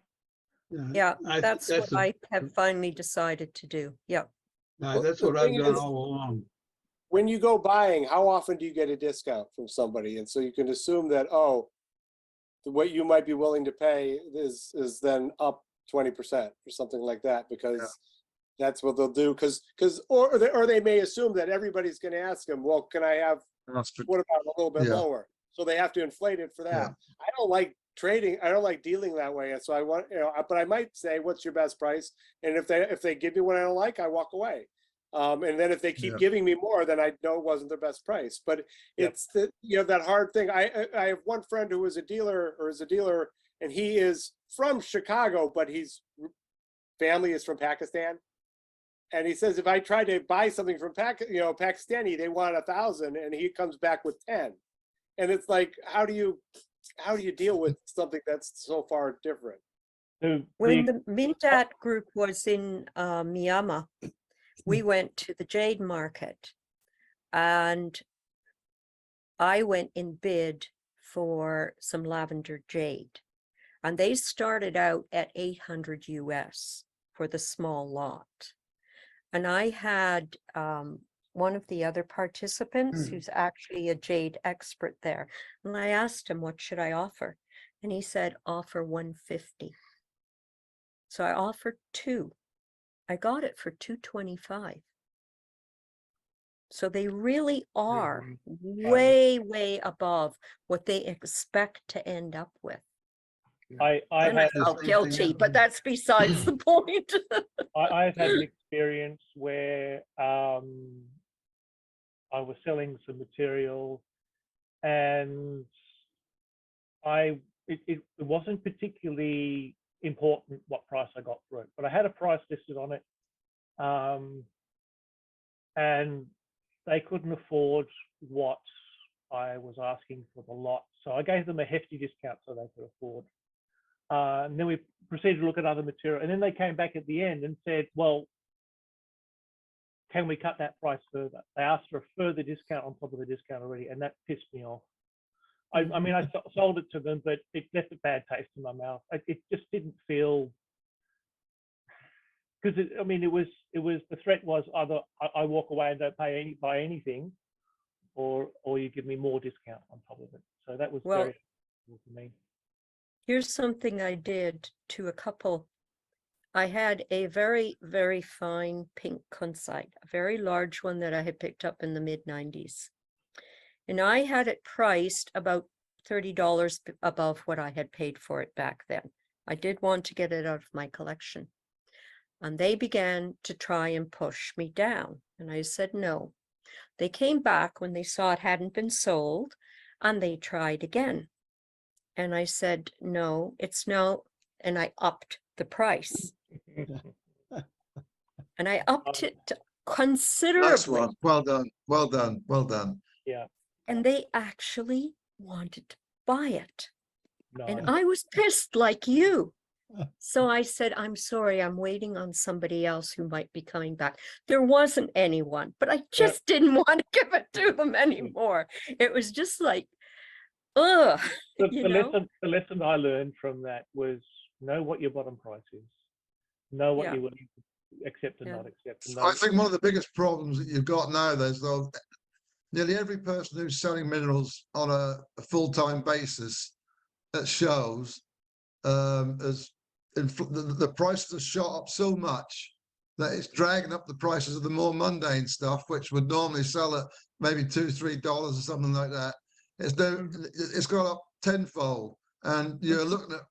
I think
that's what
the-
I have finally decided to do. Yeah.
That's
The
what I've
thing
done
is-
all along.
When you go buying, how often do you get a discount from somebody? And so you can assume that, oh, what you might be willing to pay is then up 20% or something like that, because that's what they'll do. Or they may assume that everybody's going to ask them, well, can I have, what about a little bit
Yeah.
lower? So they have to inflate it for that.
Yeah.
I don't like trading. I don't like dealing that way. And so I want, but I might say, what's your best price? And if they give me what I don't like, I walk away. And then if they keep
Yeah.
giving me more, then I know it wasn't their best price. But it's that hard thing. I have one friend who is a dealer, and he is from Chicago, but his family is from Pakistan. And he says, if I try to buy something from Pakistani, they want 1,000, and he comes back with 10. And it's like, how do you deal with something that's so far different?
When the Mindat group was in Myanmar, we went to the jade market, and I went in bid for some lavender jade, and they started out at 800 US for the small lot. And I had one of the other participants who's actually a jade expert there, and I asked him, what should I offer? And he said, offer 150. So I offered 2. I got it for 225. So they really are way above what they expect to end up with.
I
And I
have
felt guilty, but that's besides the point.
I've had an experience where I was selling some material, and it wasn't particularly important what price I got for it, but I had a price listed on it, and they couldn't afford what I was asking for the lot, so I gave them a hefty discount so they could afford. And then we proceeded to look at other material, and then they came back at the end and said, well, can we cut that price further? They asked for a further discount on top of the discount already, and that pissed me off. I mean, I sold it to them, but it left a bad taste in my mouth. It just didn't feel, because it was the threat was either I walk away and don't buy anything, or you give me more discount on top of it. So that was very helpful for me.
Here's something I did to a couple. I had a very, very fine pink kunzite, a very large one that I had picked up in the mid-90s. And I had it priced about $30 above what I had paid for it back then. I did want to get it out of my collection. And they began to try and push me down. And I said no. They came back when they saw it hadn't been sold, and they tried again. And I said, no, it's no, and I upped the price. And I upped it
Nice
considerably.
one. Well done. Well done. Well done.
Yeah,
And they actually wanted to buy it. And
nice.
I was pissed like you. So I said, I'm sorry, I'm waiting on somebody else who might be coming back. There wasn't anyone, but I just didn't want to give it to them anymore. It was just like, ugh, you know?
The lesson I learned from that was know what your bottom price is. Know what
Yeah.
you're willing to accept and
Yeah.
not accept. And
I
know,
think one of the biggest problems that you've got nowadays, though, nearly every person who's selling minerals on a full-time basis at shows the prices have shot up so much that it's dragging up the prices of the more mundane stuff, which would normally sell at maybe $2-3 or something like that. It's gone up tenfold, and you're looking at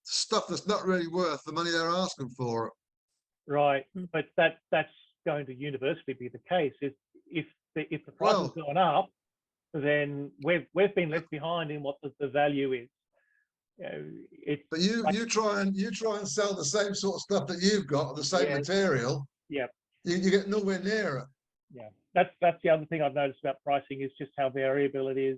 stuff that's not really worth the money they're asking for it.
right, but that's going to universally be the case. If the price has gone up, then we've been left behind in what the value is.
But you try and sell the same sort of stuff that you've got, the same material.
Yeah.
You get nowhere near it.
Yeah, that's the other thing I've noticed about pricing is just how variable it is.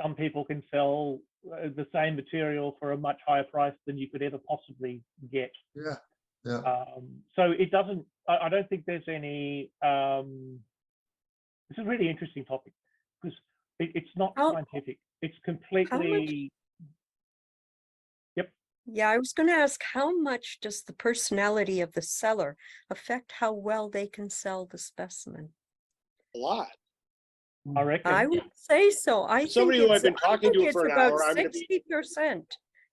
Some people can sell the same material for a much higher price than you could ever possibly get.
Yeah, yeah.
So it doesn't. I don't think there's any. It's a really interesting topic because it's not scientific. It's completely.
Yeah, I was going to ask, how much does the personality of the seller affect how well they can sell the specimen?
A lot.
I reckon.
I would say so. I
Somebody
think
who I've been talking to for an hour, I'm going to be
60%.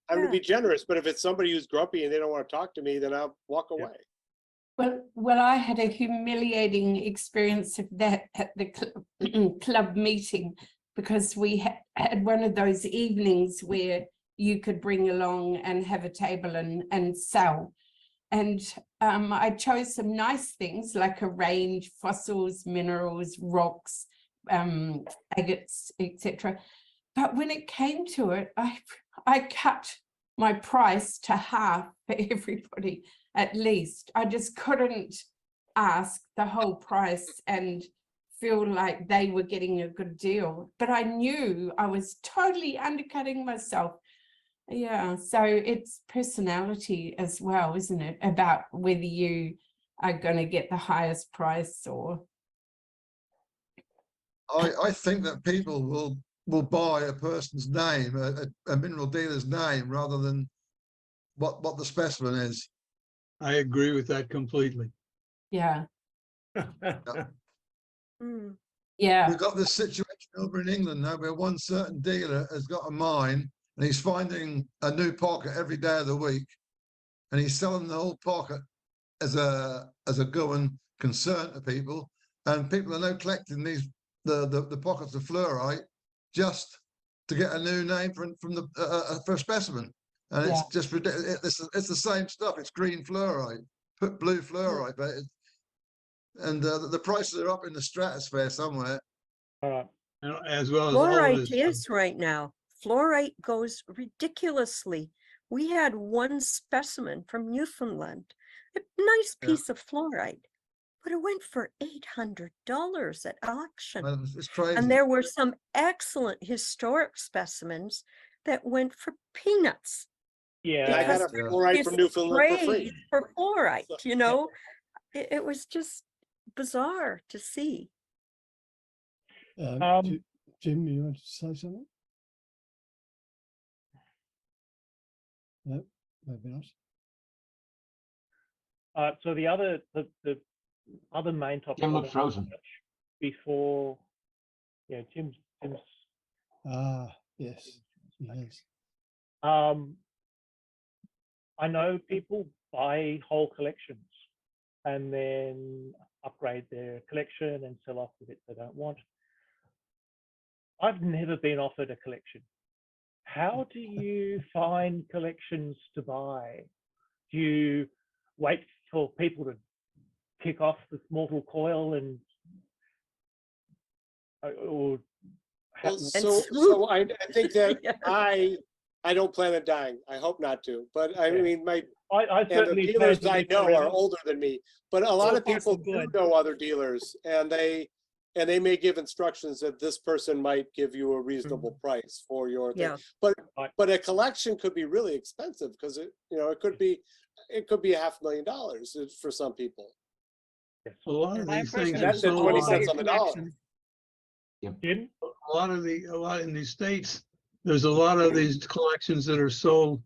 I'm going to be generous, but if it's somebody who's grumpy and they don't want to talk to me, then I'll walk away.
Well, I had a humiliating experience of that at the club meeting, because we had one of those evenings where you could bring along and have a table and sell. And I chose some nice things like a range, fossils, minerals, rocks, agates, etc. But when it came to it, I cut my price to half for everybody, at least. I just couldn't ask the whole price and feel like they were getting a good deal. But I knew I was totally undercutting myself. Yeah, so it's personality as well, isn't it? About whether you are going to get the highest price or.
I think that people will buy a person's name, a mineral dealer's name, rather than what the specimen is.
I agree with that completely.
Yeah.
Yeah. We've got this situation over in England now where one certain dealer has got a mine and he's finding a new pocket every day of the week, and he's selling the whole pocket as a going concern to people, and people are now collecting the pockets of fluorite just to get a new name from the for a specimen, and it's just ridiculous. It's the same stuff. It's green fluorite, put blue fluorite, but the prices are up in the stratosphere somewhere.
All right.
As well as
Fluorite is right now. Fluorite goes ridiculously. We had one specimen from Newfoundland, a nice piece of fluorite, but it went for $800 at auction.
It's crazy.
And there were some excellent historic specimens that went for peanuts.
Yeah, I got a fluorite from Newfoundland for free.
For fluorite, you know, it was just bizarre to see.
Jim, you want to say something? No, maybe not.
So the other main topic.
Jim looked frozen.
Before, Jim's.
Yes, he has.
I know people buy whole collections and then upgrade their collection and sell off the bits they don't want. I've never been offered a collection. How do you find collections to buy? Do you wait for people to kick off this mortal coil and or
so I think that I don't plan on dying. I hope not to, but I
Yeah.
mean,
I
and the
certainly plan
dealers
to
I
live
know
forever.
are older than me, but a lot
So
of
far, so
people do
good.
know other dealers, and they may give instructions that this person might give you a reasonable price for your thing.
Yeah.
But a collection could be really expensive because it could be $500,000 for some people.
A lot of
I
these
personally
things
And
are
that's at
don't
so,
know
20
about
cents
your
on the dollar.
collections.
Jim?
a lot in these states, there's a lot of these collections that are sold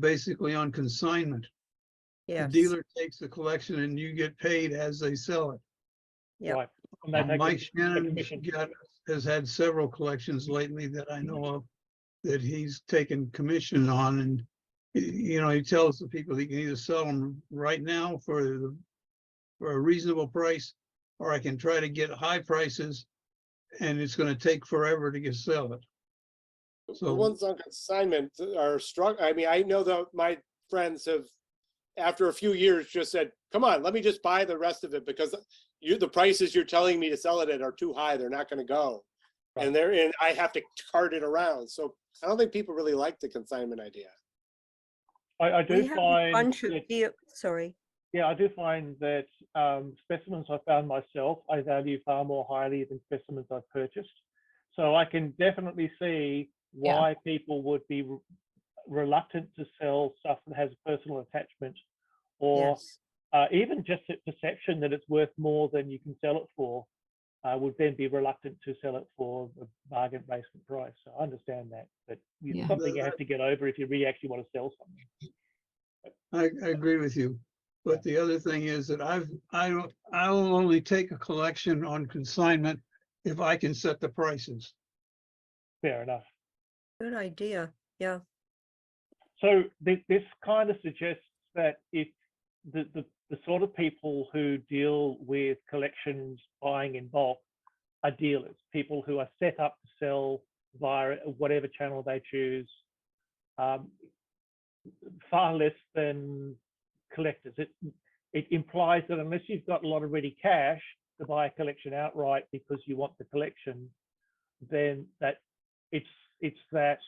basically on consignment. The
Yes.
dealer takes the collection and you get paid as they sell it.
Yeah.
Right. And they take
Mike
a
Shannon
commission.
has had several collections lately that I know of that he's taken commission on, and he tells the people he can either sell them right now for a reasonable price, or I can try to get high prices, and it's going to take forever to sell it.
The
So
ones on consignment are strong. I mean, I know that my friends have, after a few years, just said, come on, let me just buy the rest of it because the prices you're telling me to sell it at are too high. They're not going to go.
Right.
And I have to cart it around. So I don't think people really like the consignment idea.
I do
We have a
find
bunch of
that,
sorry.
yeah, I do find that specimens I found myself, I value far more highly than specimens I've purchased. So I can definitely see why people would be reluctant to sell stuff that has a personal attachment, or
Yes.
even just a perception that it's worth more than you can sell it for, would then be reluctant to sell it for a bargain basement price. So I understand that, but it's
Yeah.
something you have to get over if you really actually want to sell something.
I agree with you. But the other thing is that I'll only take a collection on consignment if I can set the prices.
Fair enough.
Good idea. Yeah.
So this kind of suggests that if the sort of people who deal with collections buying in bulk are dealers, people who are set up to sell via whatever channel they choose, far less than collectors. It implies that unless you've got a lot of ready cash to buy a collection outright because you want the collection, then that it's that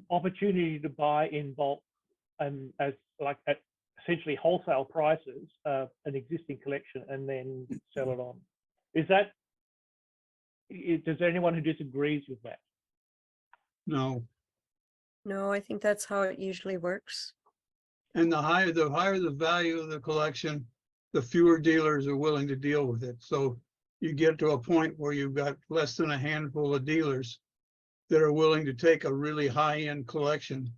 opportunity to buy in bulk and as like at essentially wholesale prices an existing collection and then sell it on. Does anyone who disagrees with that?
No.
No, I think that's how it usually works.
And the higher the value of the collection, the fewer dealers are willing to deal with it. So you get to a point where you've got less than a handful of dealers that are willing to take a really high-end collection.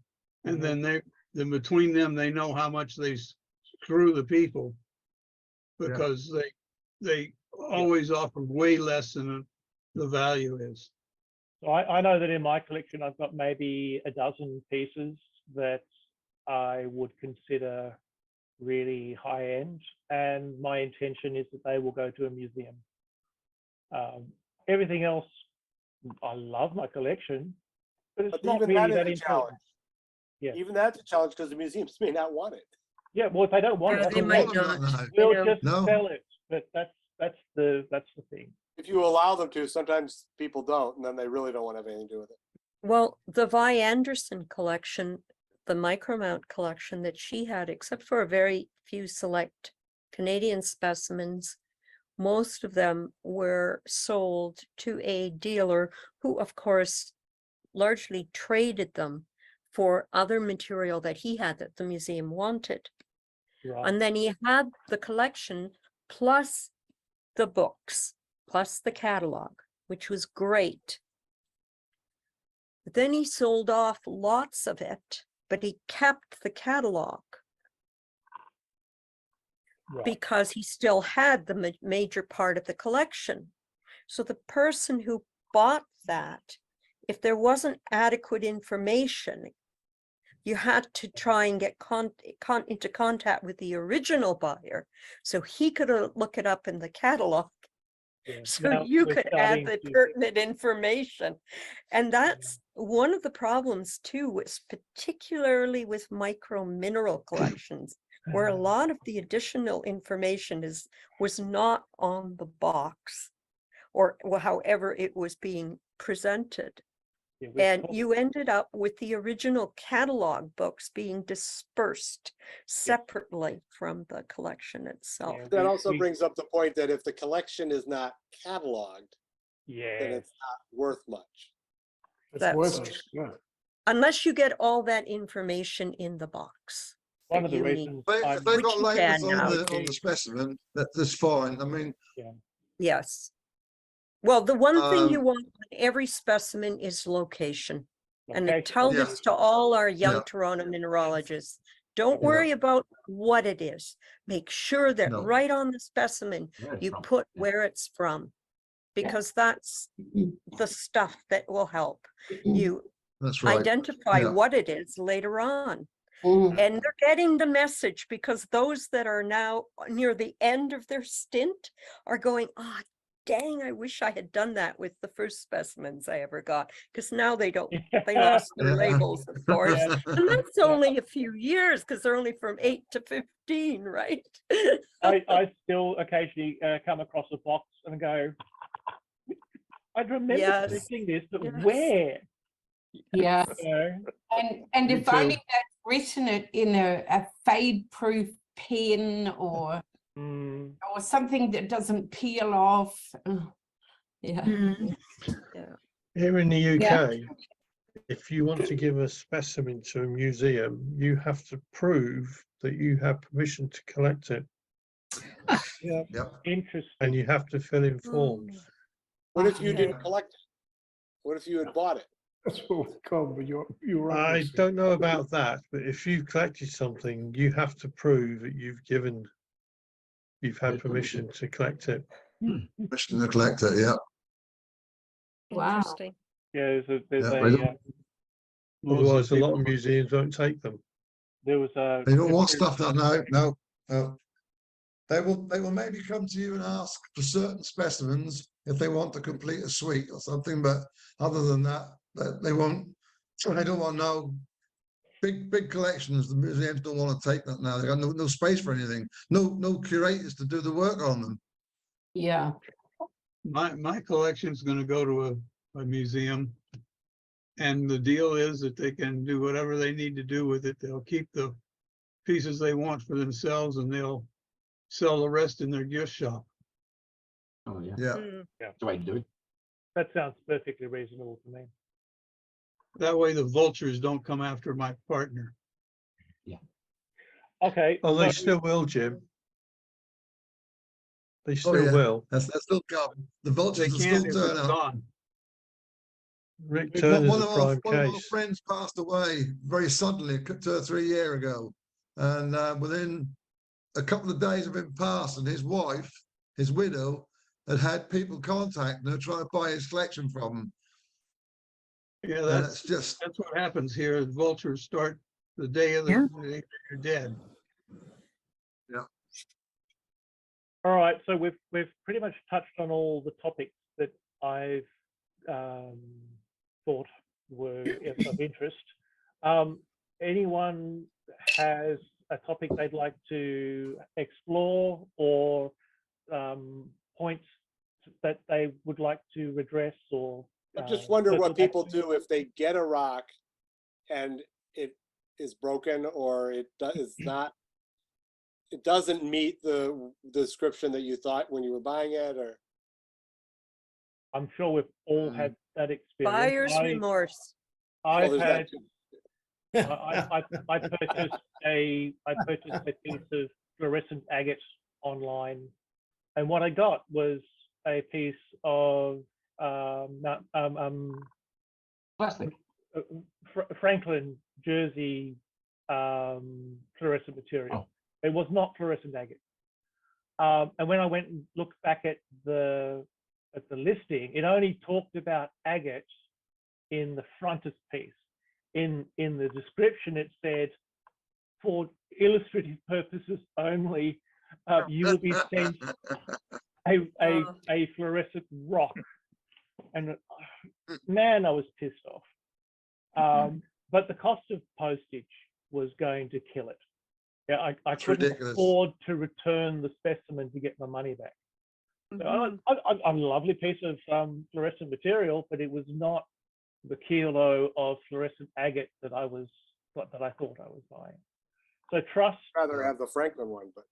And then between them, they know how much they screw the people because they always offer way less than the value is.
So I know that in my collection, I've got maybe a dozen pieces that I would consider really high end, and my intention is that they will go to a museum. Everything else, I love my collection, but it's not
even
really
that
that
is a
important.
challenge.
Yeah.
Even that's a challenge because the museums may not want it.
Yeah, well, if they don't want
Yeah,
it,
they
that's
might
fine.
not.
We'll
you know.
just sell it. But that's the thing.
If you allow them to, sometimes people don't, and then they really don't want to have anything to do with it.
Well, the Vi Anderson collection, the Micromount collection that she had, except for a very few select Canadian specimens, most of them were sold to a dealer who, of course, largely traded them for other material that he had that the museum wanted.
Right.
And then he had the collection plus the books, plus the catalog, which was great. But then he sold off lots of it, but he kept the catalog because he still had the major part of the collection. So the person who bought that, if there wasn't adequate information, you had to try and get into contact with the original buyer so he could look it up in the catalog.
Yeah.
So
Now
you
we're
could add the
starting to-
pertinent information. And that's one of the problems too, was particularly with micro mineral collections, where a lot of the additional information was not on the box or however it was being presented.
Yeah, we've
And
talked-
you ended up with the original catalog books being dispersed separately from the collection itself.
yeah,
That also
we-
brings up the point that if the collection is not cataloged, then
yeah,
it's not worth much.
It's
That's
worthless, yeah.
Unless you get all that information in the box.
one
that
of the
you need.
reasons
If
I'm,
they've
Which
got
you
labels
can
on
now.
the specimen, that's fine. I mean,
Yes. Well, the one thing you
Um,
want on every specimen is location. And to
location,
tell
Yeah.
this to all our young
Yeah.
Toronto mineralogists, don't
Yeah.
worry about what it is. Make sure that
No.
right on the specimen,
Where it's
you
from.
put
Yeah.
where it's from. Because that's the stuff that will help you
that's right.
identify
Yeah.
what it is later on.
Mm.
And they're getting the message, because those that are now near the end of their stint are going, oh, dang, I wish I had done that with the first specimens I ever got, because now they don't, they lost their
Yeah.
labels, of course.
Yeah.
And that's only a few years, because they're only from 8 to 15, right?
I still occasionally come across a box and go, I remember
Yes.
collecting this, but
Yes.
where?
Yeah.
You know?
And
Me
if only
too.
they'd written it in a fade-proof pen or
Mm,
something that doesn't peel off. Yeah.
Mm.
Here in the
Yeah.
UK, if you want to give a specimen to a museum, you have to prove that you have permission to collect it.
Yep.
interesting.
And you have to fill in forms.
What if you
Okay.
didn't collect it? What if you had bought it?
That's what we call, but you're right.
I
Lucy.
don't know about that, but if you've collected something, you have to prove that you've had permission to collect it.
Permission to collect it. Yeah.
Wow.
Interesting.
Yeah, there's
Yeah,
a,
they don't-
Otherwise, a lot of museums won't take them.
there was a.
They don't want stuff that no. They will maybe come to you and ask for certain specimens if they want to complete a suite or something, but other than that, they won't. They don't want no big collections. The museums don't want to take that now. They got no space for anything. No curators to do the work on them.
Yeah.
My collection's gonna go to a museum. And the deal is that they can do whatever they need to do with it. They'll keep the pieces they want for themselves and they'll sell the rest in their gift shop.
Oh, yeah.
Yeah.
Mm.
That's the way to do it.
That sounds perfectly reasonable to me.
That way the vultures don't come after my partner.
Okay.
Oh, they
so-
still will, Jim. They
Oh,
still
yeah.
will.
That's still come. The
They
vultures will
can't
still
if
turn
it's
up.
gone. Rick
One
Turner's
One
a
of
prime
our
case.
friends passed away very suddenly 2 or 3 years ago, and within a couple of days of him passing, his wife, his widow, had people contacting her trying to buy his collection from him.
Yeah,
And
that's
it's just
what happens here. The vultures start the day of the day you're dead.
All right, so we've pretty much touched on all the topics that I've thought were of interest. Anyone has a topic they'd like to explore or points that they would like to address, or
I just wonder
circle
what
back
people
to?
do if they get a rock and it is broken or it doesn't meet the description that you thought when you were buying it, or
I'm sure we've all had that experience.
Buyer's remorse.
I've
there's
had.
that
I purchased a piece of fluorescent agate online, and what I got was a piece of
Plastic.
Franklin Jersey fluorescent material.
Oh.
It was not fluorescent agate. And when I went and looked back at the listing, it only talked about agate in the frontispiece. In the description, it said, for illustrative purposes only, you will be sent a fluorescent rock. And man, I was pissed off. But the cost of postage was going to kill it. Yeah, I couldn't
ridiculous.
afford to return the specimen to get my money back. So
Mhm.
a lovely piece of fluorescent material, but it was not the kilo of fluorescent agate that I thought I was buying. So trust.
I'd rather have the Franklin one, but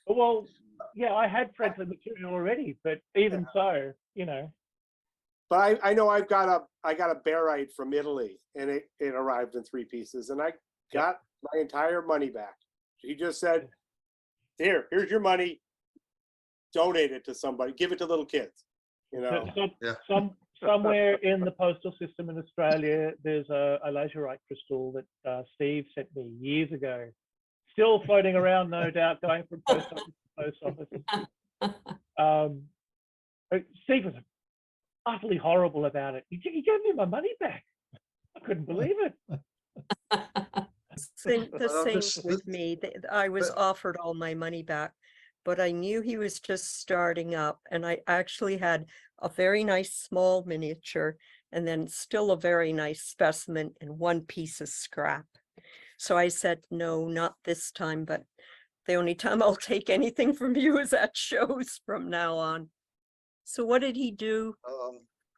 Well, yeah, I had Franklin material already, but even so, you know.
But I know I got a barite from Italy, and it arrived in 3 pieces, and I got my entire money back. He just said, here's your money, donate it to somebody, give it to little kids, you know.
Somewhere in the postal system in Australia, there's a laserite crystal that Steve sent me years ago. Still floating around, no doubt, going from post office to post office. Steve was utterly horrible about it. He gave me my money back. I couldn't believe it.
The same with me. I was offered all my money back, but I knew he was just starting up, and I actually had a very nice small miniature and then still a very nice specimen and 1 piece of scrap. So I said, no, not this time, but the only time I'll take anything from you is at shows from now on. So what did he do?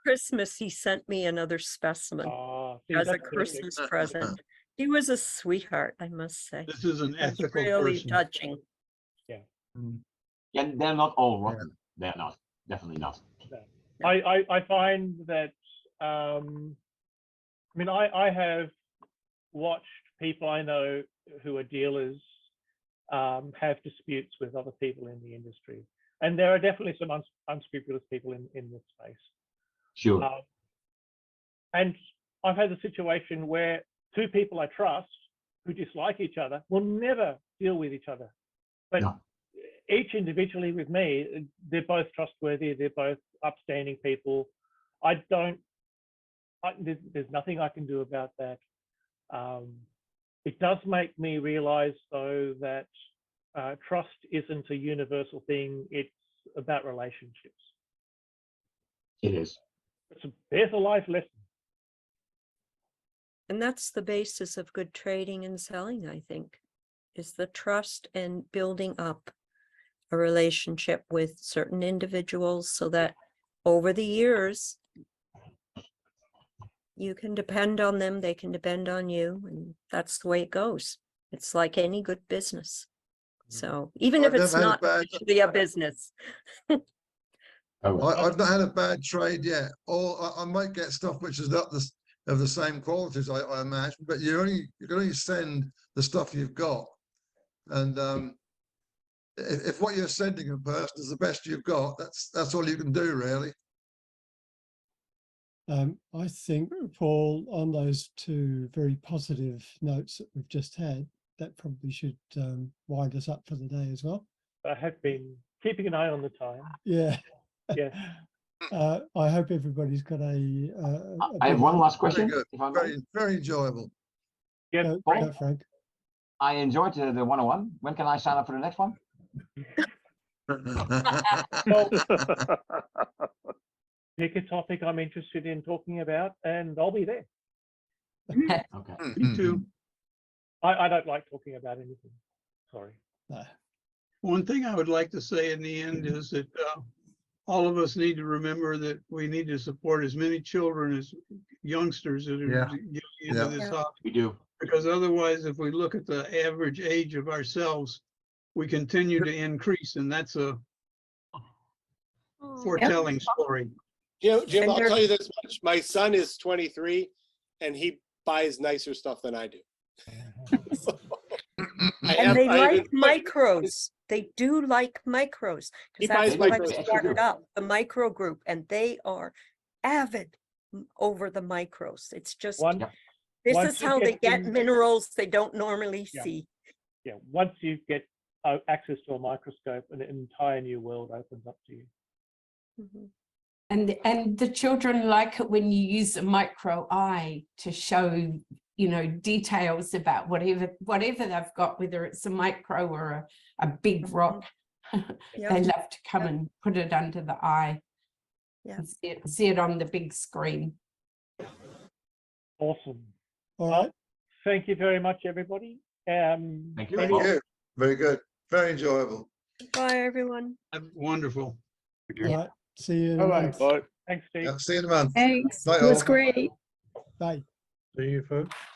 Christmas, he sent me another specimen as a Christmas present. He was a sweetheart, I must say.
This is an ethical
really
person.
touching.
Yeah.
Yeah, they're not all rotten. They're not. Definitely not.
I find that I mean I have watched people I know who are dealers have disputes with other people in the industry, and there are definitely some unscrupulous people in this space.
Sure.
And I've had the situation where 2 people I trust who dislike each other will never deal with each other, but each individually with me, they're both trustworthy. They're both upstanding people. There's nothing I can do about that. It does make me realize, though, that trust isn't a universal thing. It's about relationships.
It is.
There's a life lesson.
And that's the basis of good trading and selling, I think, is the trust and building up a relationship with certain individuals so that over the years, you can depend on them, they can depend on you, and that's the way it goes. It's like any good business. So even if it's not actually a business.
I've not had a bad trade yet. Or I might get stuff which is not of the same qualities, I imagine, but you can only send the stuff you've got. And if what you're sending a person is the best you've got, that's all you can do, really.
I think, Paul, on those 2 very positive notes that we've just had, that probably should wind us up for the day as well.
I have been keeping an eye on the time.
Yeah.
Yeah.
I hope everybody's got a
I have one last question.
Very good. Very, very enjoyable.
Yeah,
go, Frank.
I enjoyed the 101. When can I sign up for the next one?
Pick a topic I'm interested in talking about, and I'll be there.
Okay.
Me too.
I don't like talking about anything. Sorry.
One thing I would like to say in the end is that all of us need to remember that we need to support as many children as youngsters that are getting into this hobby.
We do.
Because otherwise, if we look at the average age of ourselves, we continue to increase, and that's a foretelling story.
Jim, I'll tell you this much. My son is 23, and he buys nicer stuff than I do.
And they like micros. They do like micros.
He
Because that's
buys
why
micros.
we started up the micro group, and they are avid over the micros. It's just, this
once
is
you
how they get
in-
minerals they don't normally see.
Yeah, once you get access to a microscope, an entire new world opens up to you.
Mhm.
And the children like it when you use a micro eye to show, you know, details about whatever they've got, whether it's a micro or a big rock. They love to come and put it under the eye. And see it on the big screen.
Awesome.
All right.
Thank you very much, everybody.
Thank you.
Thank you. Very good. Very enjoyable.
Bye, everyone.
Wonderful.
All right. See you in a
All right.
month.
Bye. Thanks, Steve.
Yeah, see you in a month.
Thanks.
Bye,
It was
all.
great.
day.
See you folks.